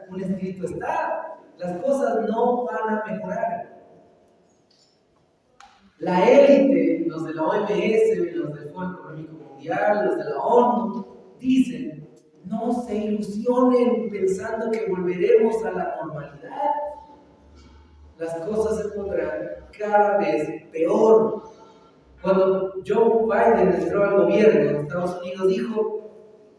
un escrito está. Las cosas no van a mejorar. La élite, los de la OMS, los del Foro Económico Mundial, los de la ONU, dicen, no se ilusionen pensando que volveremos a la normalidad. Las cosas se pondrán cada vez peor. Cuando Joe Biden entró al gobierno de Estados Unidos, dijo,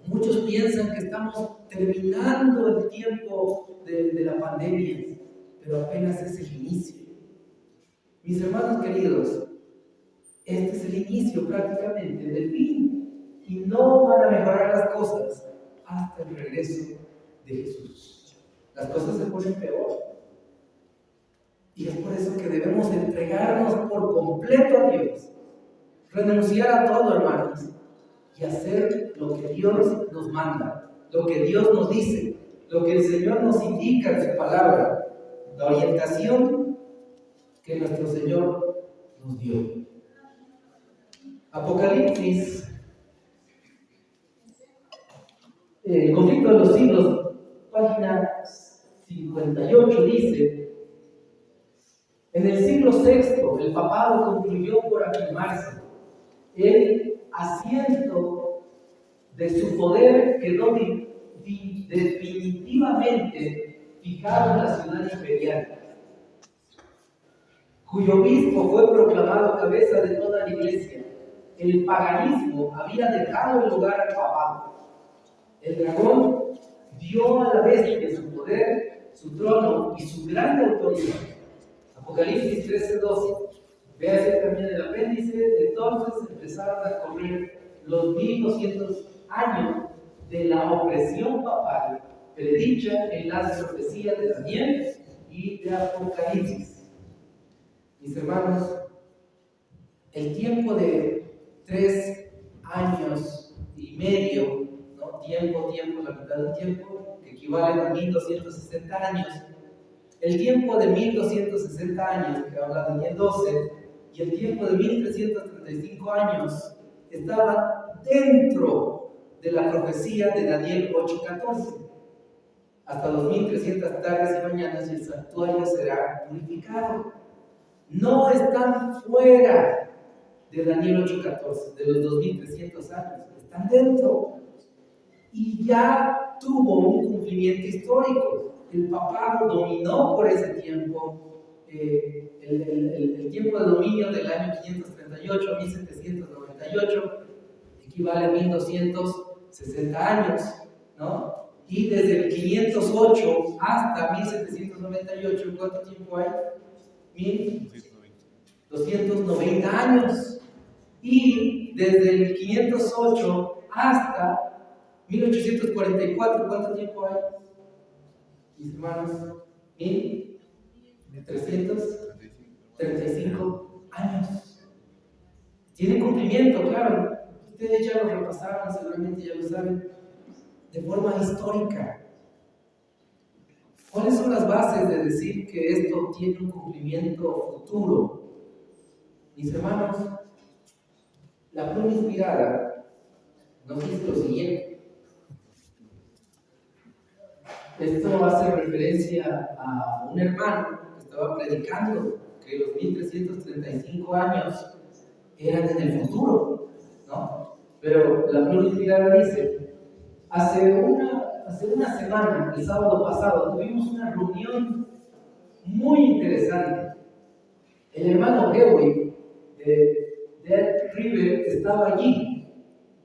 muchos piensan que estamos terminando el tiempo de la pandemia, pero apenas es el inicio. Mis hermanos queridos, este es el inicio prácticamente del fin, y no van a mejorar las cosas hasta el regreso de Jesús. Las cosas se ponen peor. Y es por eso que debemos entregarnos por completo a Dios. Renunciar a todo, hermanos, y hacer lo que Dios nos manda, lo que Dios nos dice, lo que el Señor nos indica en su palabra, la orientación que nuestro Señor nos dio. Apocalipsis, el conflicto de los siglos, página 58, dice, en el siglo VI, el papado concluyó por afirmarse. El asiento de su poder quedó definitivamente fijado en la ciudad imperial, cuyo obispo fue proclamado cabeza de toda la iglesia. El paganismo había dejado el lugar al papado. El dragón dio a la bestia su poder, su trono y su grande autoridad. Apocalipsis 13:12. Véase también el apéndice. Entonces empezaron a correr los 1200 años de la opresión papal predicha en las profecías de Daniel y de Apocalipsis. Mis hermanos, el tiempo de 3 años y medio, ¿no? Tiempo, la mitad del tiempo, que equivale a 1260 años. El tiempo de 1260 años, que habla Daniel 12, y el tiempo de 1335 años estaban dentro de la profecía de Daniel 8:14. Hasta 2300 tardes y mañanas y el santuario será purificado. No están fuera de Daniel 8:14, de los 2300 años, están dentro. Y ya tuvo un cumplimiento histórico. El papado dominó por ese tiempo, el tiempo de dominio del año 538 a 1798, equivale a 1260 años, ¿no? Y desde el 508 hasta 1798, ¿cuánto tiempo hay? 1290 años. Y desde el 508 hasta 1844, ¿cuánto tiempo hay? Mis hermanos, 1335 años. Tiene cumplimiento, claro. Ustedes ya lo repasaron, seguramente ya lo saben, de forma histórica. ¿Cuáles son las bases de decir que esto tiene un cumplimiento futuro? Mis hermanos, la pluma inspirada nos dice lo siguiente. Esto hace referencia a un hermano que estaba predicando que los 1335 años eran en el futuro, ¿no? Pero la pluma inspirada dice, hace una semana, el sábado pasado, tuvimos una reunión muy interesante. El hermano Hewitt de Dead River estaba allí.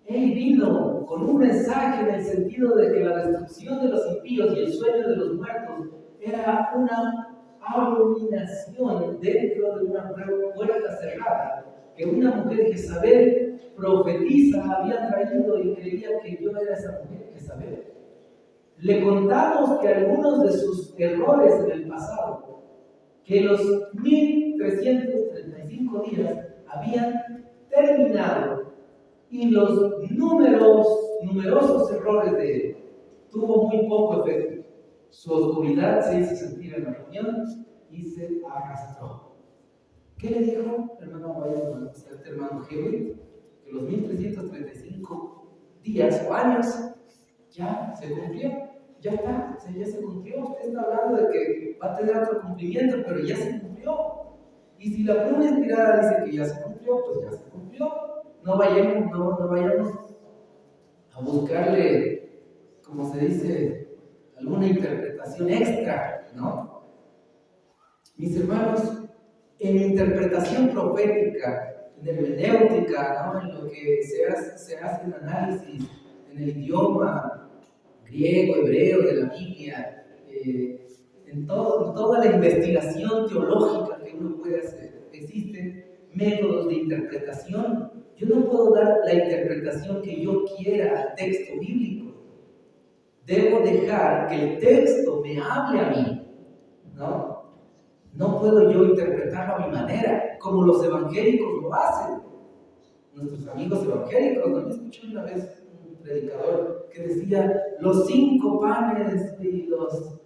Él vino con un mensaje en el sentido de que la destrucción de los impíos y el sueño de los muertos era una abominación dentro de una puerta cerrada, que una mujer Jezabel profetiza había traído y creía que yo era esa mujer Jezabel. Le contamos que algunos de sus errores en el pasado, que los 1335 días habían terminado y los numerosos errores de él tuvo muy poco efecto. Su oscuridad se hizo sentir en la reunión y se arrastró. ¿Qué le dijo hermano Hewitt? Que los 1335 días o años ya se cumplió, ya está, ya se cumplió. Usted está hablando de que va a tener otro cumplimiento, pero ya se cumplió. Y si la pluma inspirada dice que ya se cumplió, pues ya se cumplió. No vayamos a buscarle, como se dice, alguna interpretación extra, ¿no? Mis hermanos, en interpretación profética, en hermenéutica, ¿no? En lo que se hace en análisis en el idioma griego, hebreo de la Biblia, en toda la investigación teológica que uno puede hacer, existen métodos de interpretación. Yo no puedo dar la interpretación que yo quiera al texto bíblico. Debo dejar que el texto me hable a mí, ¿no? No puedo yo interpretarlo a mi manera, como los evangélicos lo hacen. Nuestros amigos evangélicos, ¿no? Escuché una vez un predicador que decía, los 5 panes y los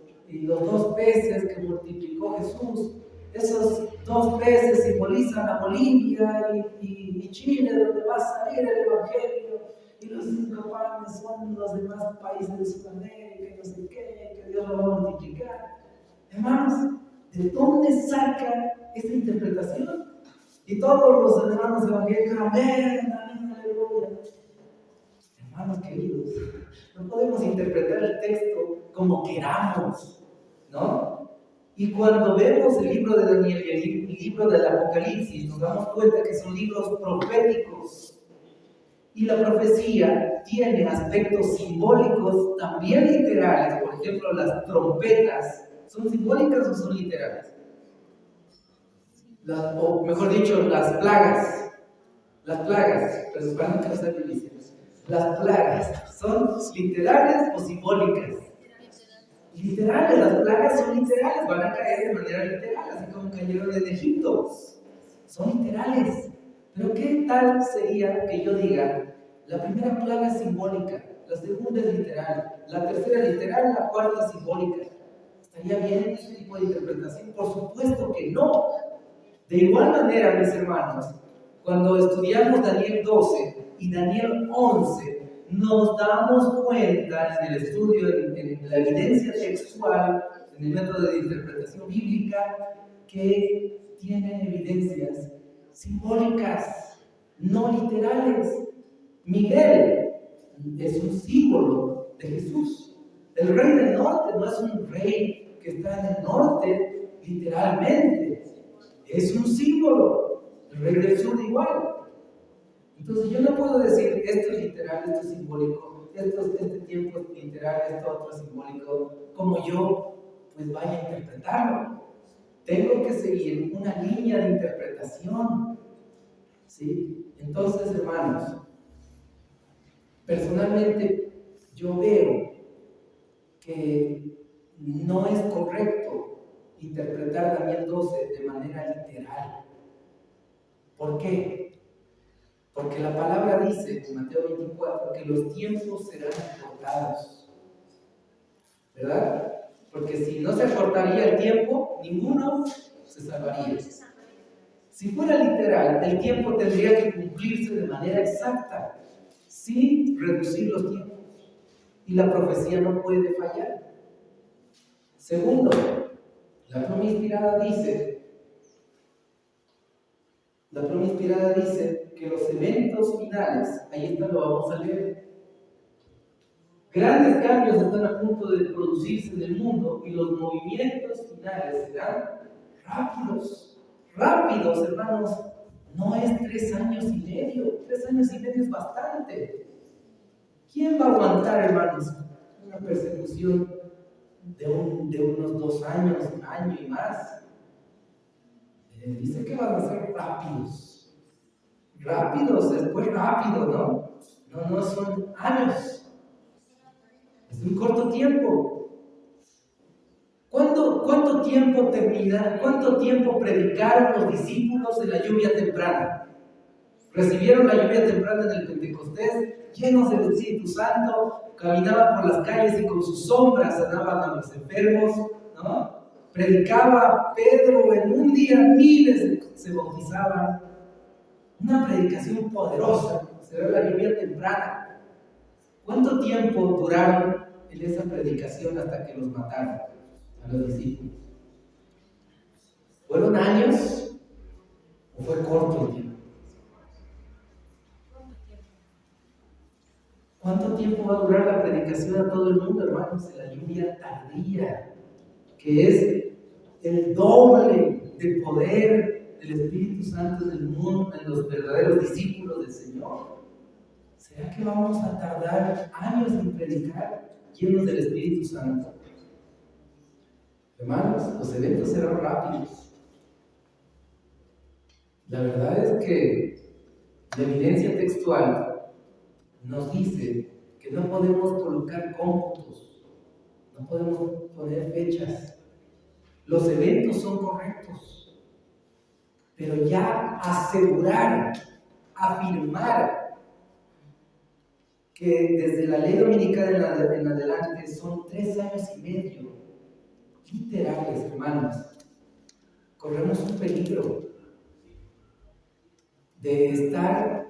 2 peces que multiplicó Jesús, esos 2 peces simbolizan a Bolivia y Chile, donde va a salir el Evangelio, y los 5 panes son los demás países de Sudamérica, y no sé qué, que Dios lo va a multiplicar. Hermanos, ¿de dónde saca esta interpretación? Y todos los hermanos evangélicos, amén, aleluya. Hermanos queridos, no podemos interpretar el texto como queramos, ¿no? Y cuando vemos el libro de Daniel y el libro del Apocalipsis, nos damos cuenta que son libros proféticos. Y la profecía tiene aspectos simbólicos, también literales. Por ejemplo, las trompetas, ¿son simbólicas o son literales? O mejor dicho, las plagas, pero para no causar divisiones. Las plagas, ¿son literales o simbólicas? literales, las plagas son literales, van a caer de manera literal, así como cayeron en Egipto. Son literales. Pero ¿qué tal sería que yo diga, la primera plaga es simbólica, la segunda es literal, la tercera es literal, la cuarta es simbólica? ¿Estaría bien ese tipo de interpretación? Por supuesto que no. De igual manera, mis hermanos, cuando estudiamos Daniel 12 y Daniel 11, nos damos cuenta en el estudio, en la evidencia textual, en el método de interpretación bíblica, que tienen evidencias simbólicas, no literales. Miguel es un símbolo de Jesús. El rey del norte no es un rey que está en el norte, literalmente. Es un símbolo. El rey del sur igual. Entonces yo no puedo decir esto es literal, esto es simbólico, este tiempo es literal, esto otro es simbólico, como yo pues vaya a interpretarlo. Tengo que seguir una línea de interpretación. ¿Sí? Entonces, hermanos, personalmente yo veo que no es correcto interpretar Daniel 12 de manera literal. ¿Por qué? Porque la palabra dice en Mateo 24 que los tiempos serán acortados. ¿Verdad? Porque si no se acortaría el tiempo, ninguno se salvaría. Si fuera literal, el tiempo tendría que cumplirse de manera exacta, sin reducir los tiempos. Y la profecía no puede fallar. Segundo, la pluma inspirada dice que los eventos finales, ahí está, lo vamos a leer. Grandes cambios están a punto de producirse en el mundo y los movimientos finales serán rápidos. Rápidos, hermanos. No es 3 años y medio. 3 años y medio es bastante. ¿Quién va a aguantar, hermanos, una persecución de unos 2 años, 1 año y más? Dice que van a ser rápidos. Rápidos, después rápido, ¿no? No son años. Es un corto tiempo. ¿Cuánto tiempo termina? ¿Cuánto tiempo predicaron los discípulos en la lluvia temprana? Recibieron la lluvia temprana en el Pentecostés, llenos del Espíritu Santo, caminaban por las calles y con sus sombras sanaban a los enfermos, ¿no? Predicaba Pedro, en un día miles se bautizaban. Una predicación poderosa, será la lluvia temprana. ¿Cuánto tiempo duraron en esa predicación hasta que los mataron a los discípulos? ¿Fueron años o fue corto el tiempo? ¿Cuánto tiempo va a durar la predicación a todo el mundo, hermanos? En la lluvia tardía, que es el doble de poder del Espíritu Santo en el mundo, en los verdaderos discípulos del Señor. ¿Será que vamos a tardar años en predicar llenos del Espíritu Santo? Hermanos, los eventos serán rápidos. La verdad es que la evidencia textual nos dice que no podemos colocar cómputos, no podemos poner fechas. Los eventos son correctos, pero ya asegurar, afirmar que desde la ley dominical en adelante son 3 años y medio, literales, hermanos, corremos un peligro de estar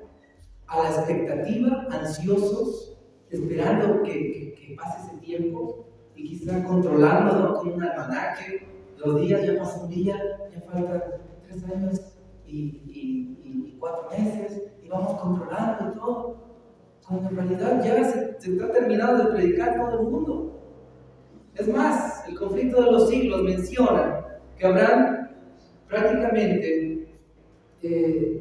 a la expectativa, ansiosos, esperando que pase ese tiempo y quizá controlando, ¿no? Con un almanaque, los días, ya pasa un día, ya faltan 3 años y 4 meses y vamos controlando y todo, cuando en realidad ya se está terminando de predicar todo el mundo. Es más, el conflicto de los siglos menciona que habrán prácticamente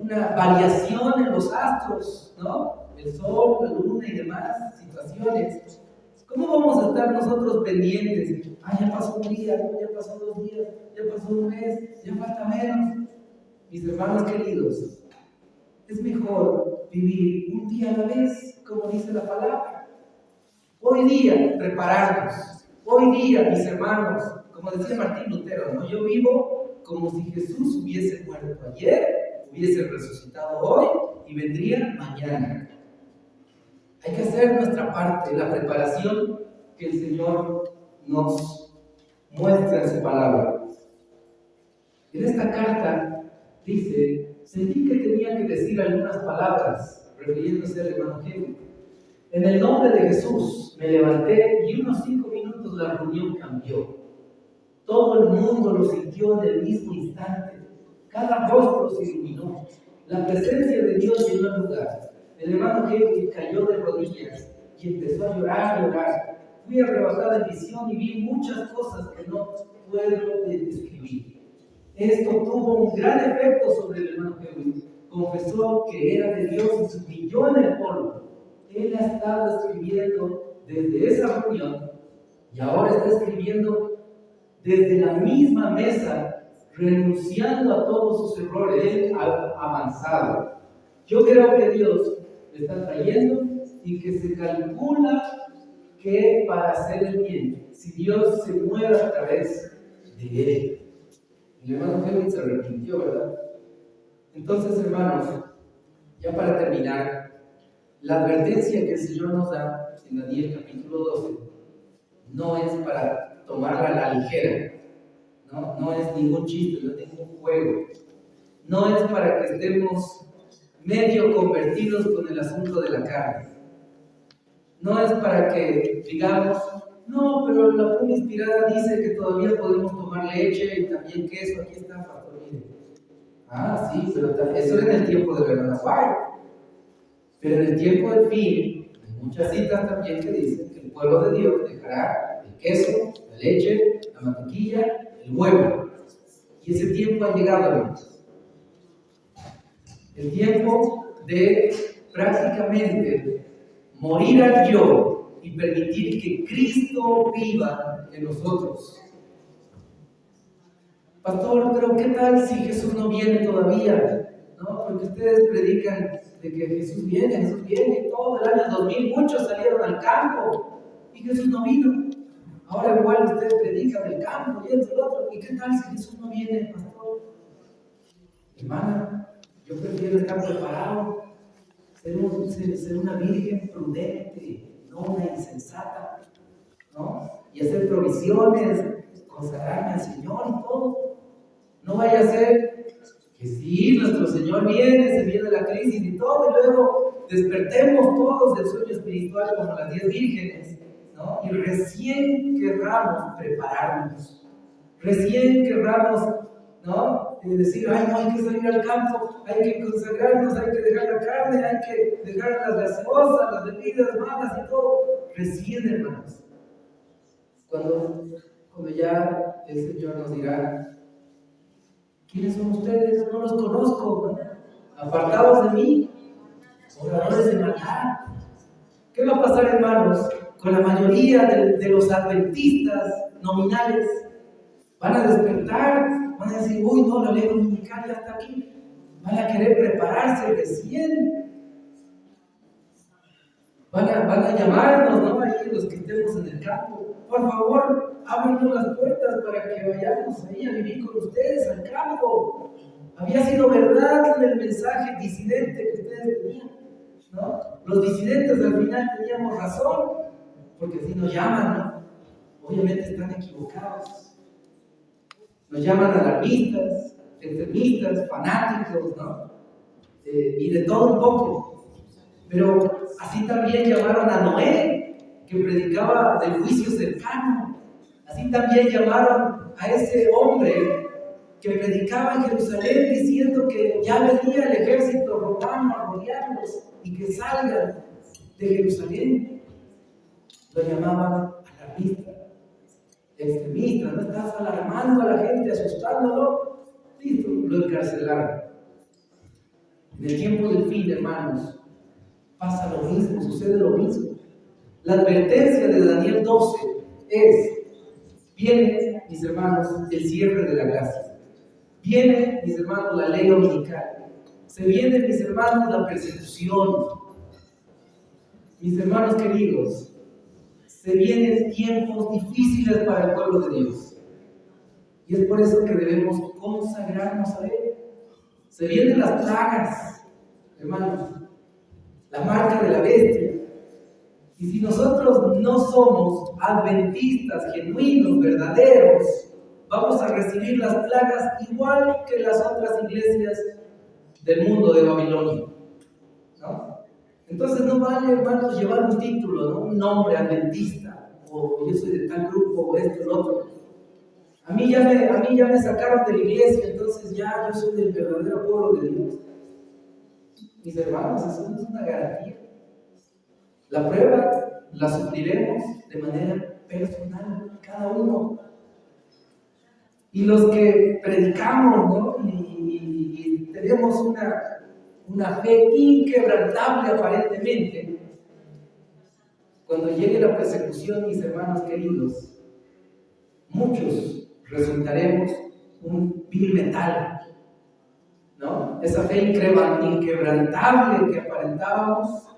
una variación en los astros, ¿no? El sol, la luna y demás situaciones. ¿Cómo vamos a estar nosotros pendientes? Ya pasó un día, ya pasó 2 días, ya pasó un mes, ya falta menos. Mis hermanos queridos, es mejor vivir un día a la vez, como dice la palabra. Hoy día, prepararnos. Hoy día, mis hermanos, como decía Martín Lutero, ¿no? Yo vivo como si Jesús hubiese muerto ayer, hubiese resucitado hoy y vendría mañana. Hay que hacer nuestra parte, la preparación que el Señor nos muestra en su palabra. En esta carta dice, sentí que tenía que decir algunas palabras, refiriéndose al Evangelio. En el nombre de Jesús me levanté y unos 5 minutos la reunión cambió. Todo el mundo lo sintió en el mismo instante. Cada rostro se iluminó. La presencia de Dios llenó el lugar. El hermano Kevin cayó de rodillas y empezó a llorar. Fui arrebatada en visión y vi muchas cosas que no puedo describir. Esto tuvo un gran efecto sobre el hermano Kevin. Confesó que era de Dios y se humilló en el polvo. Él ha estado escribiendo desde esa reunión y ahora está escribiendo desde la misma mesa, renunciando a todos sus errores. Él ha avanzado. Yo creo que Dios le está trayendo y que se calcula que para hacer el bien, si Dios se mueve a través de él. El hermano Kevin se arrepintió, ¿verdad? Entonces, hermanos, ya para terminar, la advertencia que el Señor nos da en Daniel capítulo 12 no es para tomarla a la ligera, no es ningún chiste, no es ningún juego, no es para que estemos medio convertidos con el asunto de la carne, no es para que digamos, no, pero la pluma inspirada dice que todavía podemos tomar leche y también queso, aquí está, pastor, mire. Ah, sí, pero eso era en el tiempo de Bernard White. Pero en el tiempo del fin, hay muchas citas también que dicen que el pueblo de Dios dejará el queso, la leche, la mantequilla, el huevo. Y ese tiempo ha llegado, hermanos. El tiempo de prácticamente morir al yo y permitir que Cristo viva en nosotros. Pastor, pero ¿qué tal si Jesús no viene todavía? ¿No? Porque ustedes predican de que Jesús viene, y todo el año 2000 muchos salieron al campo y Jesús no vino. Ahora igual ustedes predican del campo y esto y lo otro. ¿Y qué tal si Jesús no viene, pastor? Hermana, yo prefiero estar preparado, ser una virgen prudente, no una insensata, ¿no? Y hacer provisiones, consagrarme al Señor y todo. No vaya a ser que sí, nuestro Señor viene, se viene la crisis y todo, y luego despertemos todos del sueño espiritual como las 10 vírgenes, ¿no? Y recién querramos prepararnos, recién querramos, ¿no? Decir, ay, no, hay que salir al campo, hay que consagrarnos, hay que dejar la carne, hay que dejar las gaseosas, las bebidas malas y todo. Recién, hermanos, cuando ya el Señor nos dirá, ¿quiénes son ustedes? No los conozco, apartados de mí, oradores de maldad. ¿Qué va a pasar, hermanos, con la mayoría de los adventistas nominales? Van a despertar, van a decir, uy, no, la ley dominical ya está aquí. Van a querer prepararse recién. Van a llamarnos, ¿no? Ahí los que estemos en el campo. Por favor, ábrenos las puertas para que vayamos ahí a vivir con ustedes al campo. Había sido verdad el mensaje disidente que ustedes tenían, ¿no? Los disidentes al final teníamos razón, porque así nos llaman, ¿no? Obviamente están equivocados. Nos llaman alarmistas, extremistas, fanáticos, ¿no? Y de todo un poco. Pero así también llamaron a Noé, que predicaba del juicio cercano. Así también llamaron a ese hombre que predicaba en Jerusalén diciendo que ya venía el ejército romano a rodearlos y que salgan de Jerusalén. Lo llamaban alarmista, extremista. No estás alarmando a la gente, asustándolo. Listo, lo encarcelaron. En el tiempo del fin, hermanos, pasa lo mismo, sucede lo mismo. La advertencia de Daniel 12 es: viene, mis hermanos, el cierre de la gracia. Viene, mis hermanos, la ley dominical. Se viene, mis hermanos, la persecución. Mis hermanos queridos, se vienen tiempos difíciles para el pueblo de Dios. Y es por eso que debemos consagrarnos a Él. Se vienen las plagas, hermanos, la marca de la bestia. Y si nosotros no somos adventistas, genuinos, verdaderos, vamos a recibir las plagas igual que las otras iglesias del mundo de Babilonia, ¿no? Entonces no vale, hermanos, llevar un título, ¿no? Un nombre adventista, o yo soy de tal grupo, o esto, lo otro. A mí ya me sacaron de la iglesia, entonces ya yo soy del verdadero pueblo de Dios. Mis hermanos, eso no es una garantía. La prueba la sufriremos de manera personal, cada uno. Y los que predicamos, ¿no? y tenemos una fe inquebrantable aparentemente, cuando llegue la persecución, mis hermanos queridos, muchos resultaremos un vil metal, ¿no? Esa fe inquebrantable que aparentábamos,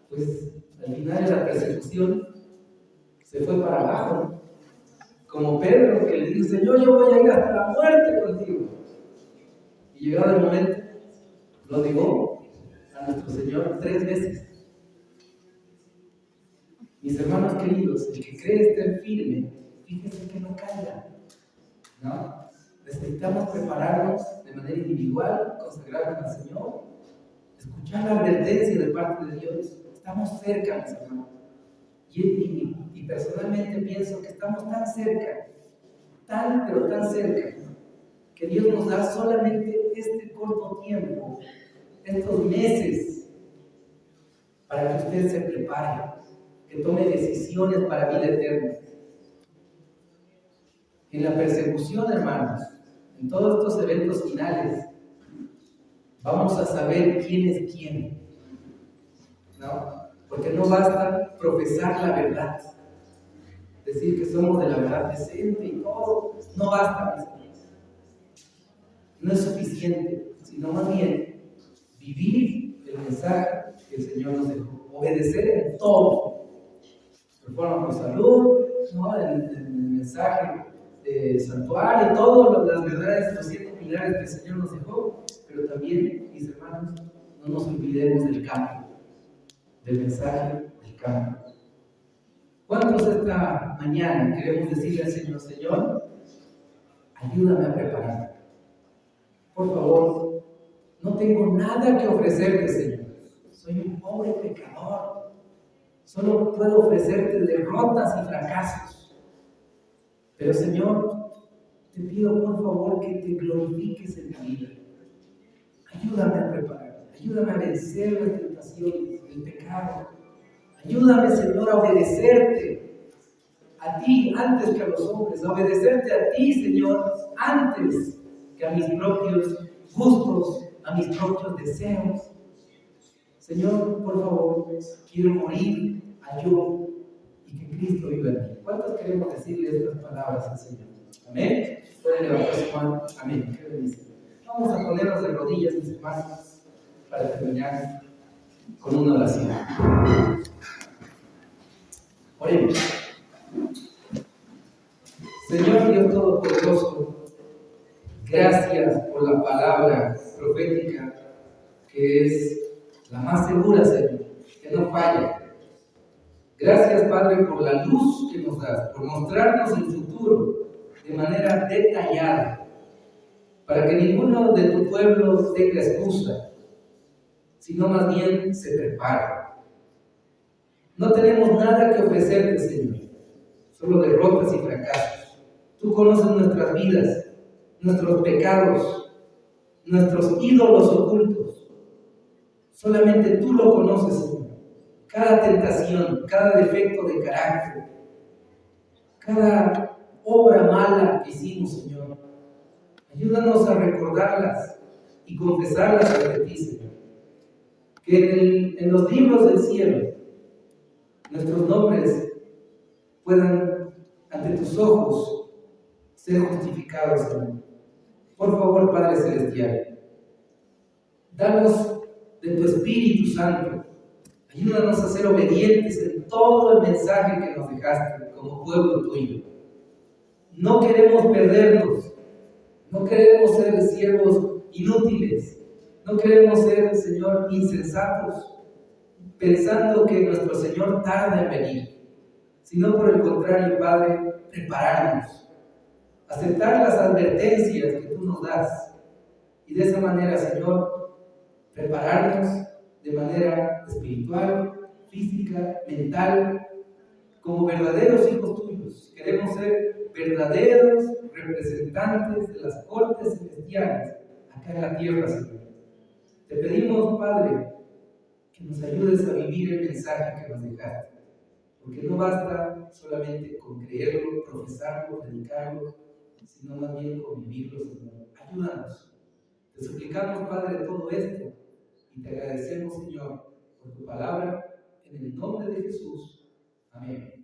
pues al final de la persecución se fue para abajo, como Pedro, que le dijo: Señor, yo voy a ir hasta la muerte contigo. Y llegado el momento, lo negó a nuestro Señor 3 veces. Mis hermanos queridos, el que cree estar firme, fíjense que no caiga, ¿no? Necesitamos prepararnos de manera individual, consagrarnos al Señor, escuchar la advertencia de parte de Dios. Estamos cerca, mis hermanos. Y personalmente pienso que estamos tan cerca, pero tan cerca, que Dios nos da solamente este corto tiempo, estos meses, para que usted se prepare, que tome decisiones para vida eterna. En la persecución, hermanos, en todos estos eventos finales, vamos a saber quién es quién, ¿no? Porque no basta profesar la verdad, decir que somos de la verdad presente y todo, no basta, mis hermanos. No es suficiente, sino más bien vivir el mensaje que el Señor nos dejó, obedecer en todo, reforma por salud, ¿no? el mensaje de santuario, todas las verdades, los 7 pilares que el Señor nos dejó, pero también, mis hermanos, no nos olvidemos del cambio, del mensaje del cambio. ¿Cuántos esta mañana queremos decirle al Señor: Señor, ayúdame a prepararme? Por favor, no tengo nada que ofrecerte, Señor. Soy un pobre pecador. Solo puedo ofrecerte derrotas y fracasos. Pero, Señor, te pido por favor que te glorifiques en mi vida. Ayúdame a prepararme. Ayúdame a vencer las tentaciones, el pecado. Ayúdame, Señor, a obedecerte a ti antes que a los hombres, a obedecerte a ti, Señor, antes que a mis propios gustos, a mis propios deseos. Señor, por favor, quiero morir a yo y que Cristo viva en mí. ¿Cuántos queremos decirle estas palabras al Señor? Amén. Pueden levantar su mano. Amén. Qué bendición. Vamos a ponernos de rodillas, mis hermanos, para terminar con una oración. Oremos. Señor Dios Todopoderoso, gracias por la palabra profética que es la más segura, Señor, que no falla. Gracias, Padre, por la luz que nos das, por mostrarnos el futuro de manera detallada, para que ninguno de tu pueblo tenga excusa, sino más bien se prepare. No tenemos nada que ofrecerte, Señor, solo derrotas y fracasos. Tú conoces nuestras vidas, nuestros pecados, nuestros ídolos ocultos. Solamente tú lo conoces, Señor. Cada tentación, cada defecto de carácter, cada obra mala que hicimos, Señor. Ayúdanos a recordarlas y confesarlas ante ti, Señor. Que en los libros del cielo nuestros nombres puedan ante tus ojos ser justificados, Señor. Por favor, Padre Celestial, danos de tu Espíritu Santo. Ayúdanos a ser obedientes en todo el mensaje que nos dejaste como pueblo tuyo. No queremos perdernos, no queremos ser siervos inútiles, no queremos ser, Señor, insensatos, pensando que nuestro Señor tarda en venir, sino por el contrario, Padre, prepararnos, aceptar las advertencias que tú nos das y de esa manera, Señor, prepararnos de manera espiritual, física, mental, como verdaderos hijos tuyos. Queremos ser verdaderos representantes de las cortes celestiales acá en la tierra, Señor. Te pedimos, Padre, que nos ayudes a vivir el mensaje que nos dejaste, porque no basta solamente con creerlo, profesarlo, predicarlo, sino más bien con vivirlo, Señor. Ayúdanos. Te suplicamos, Padre, todo esto y te agradecemos, Señor, por tu palabra, en el nombre de Jesús. Amén.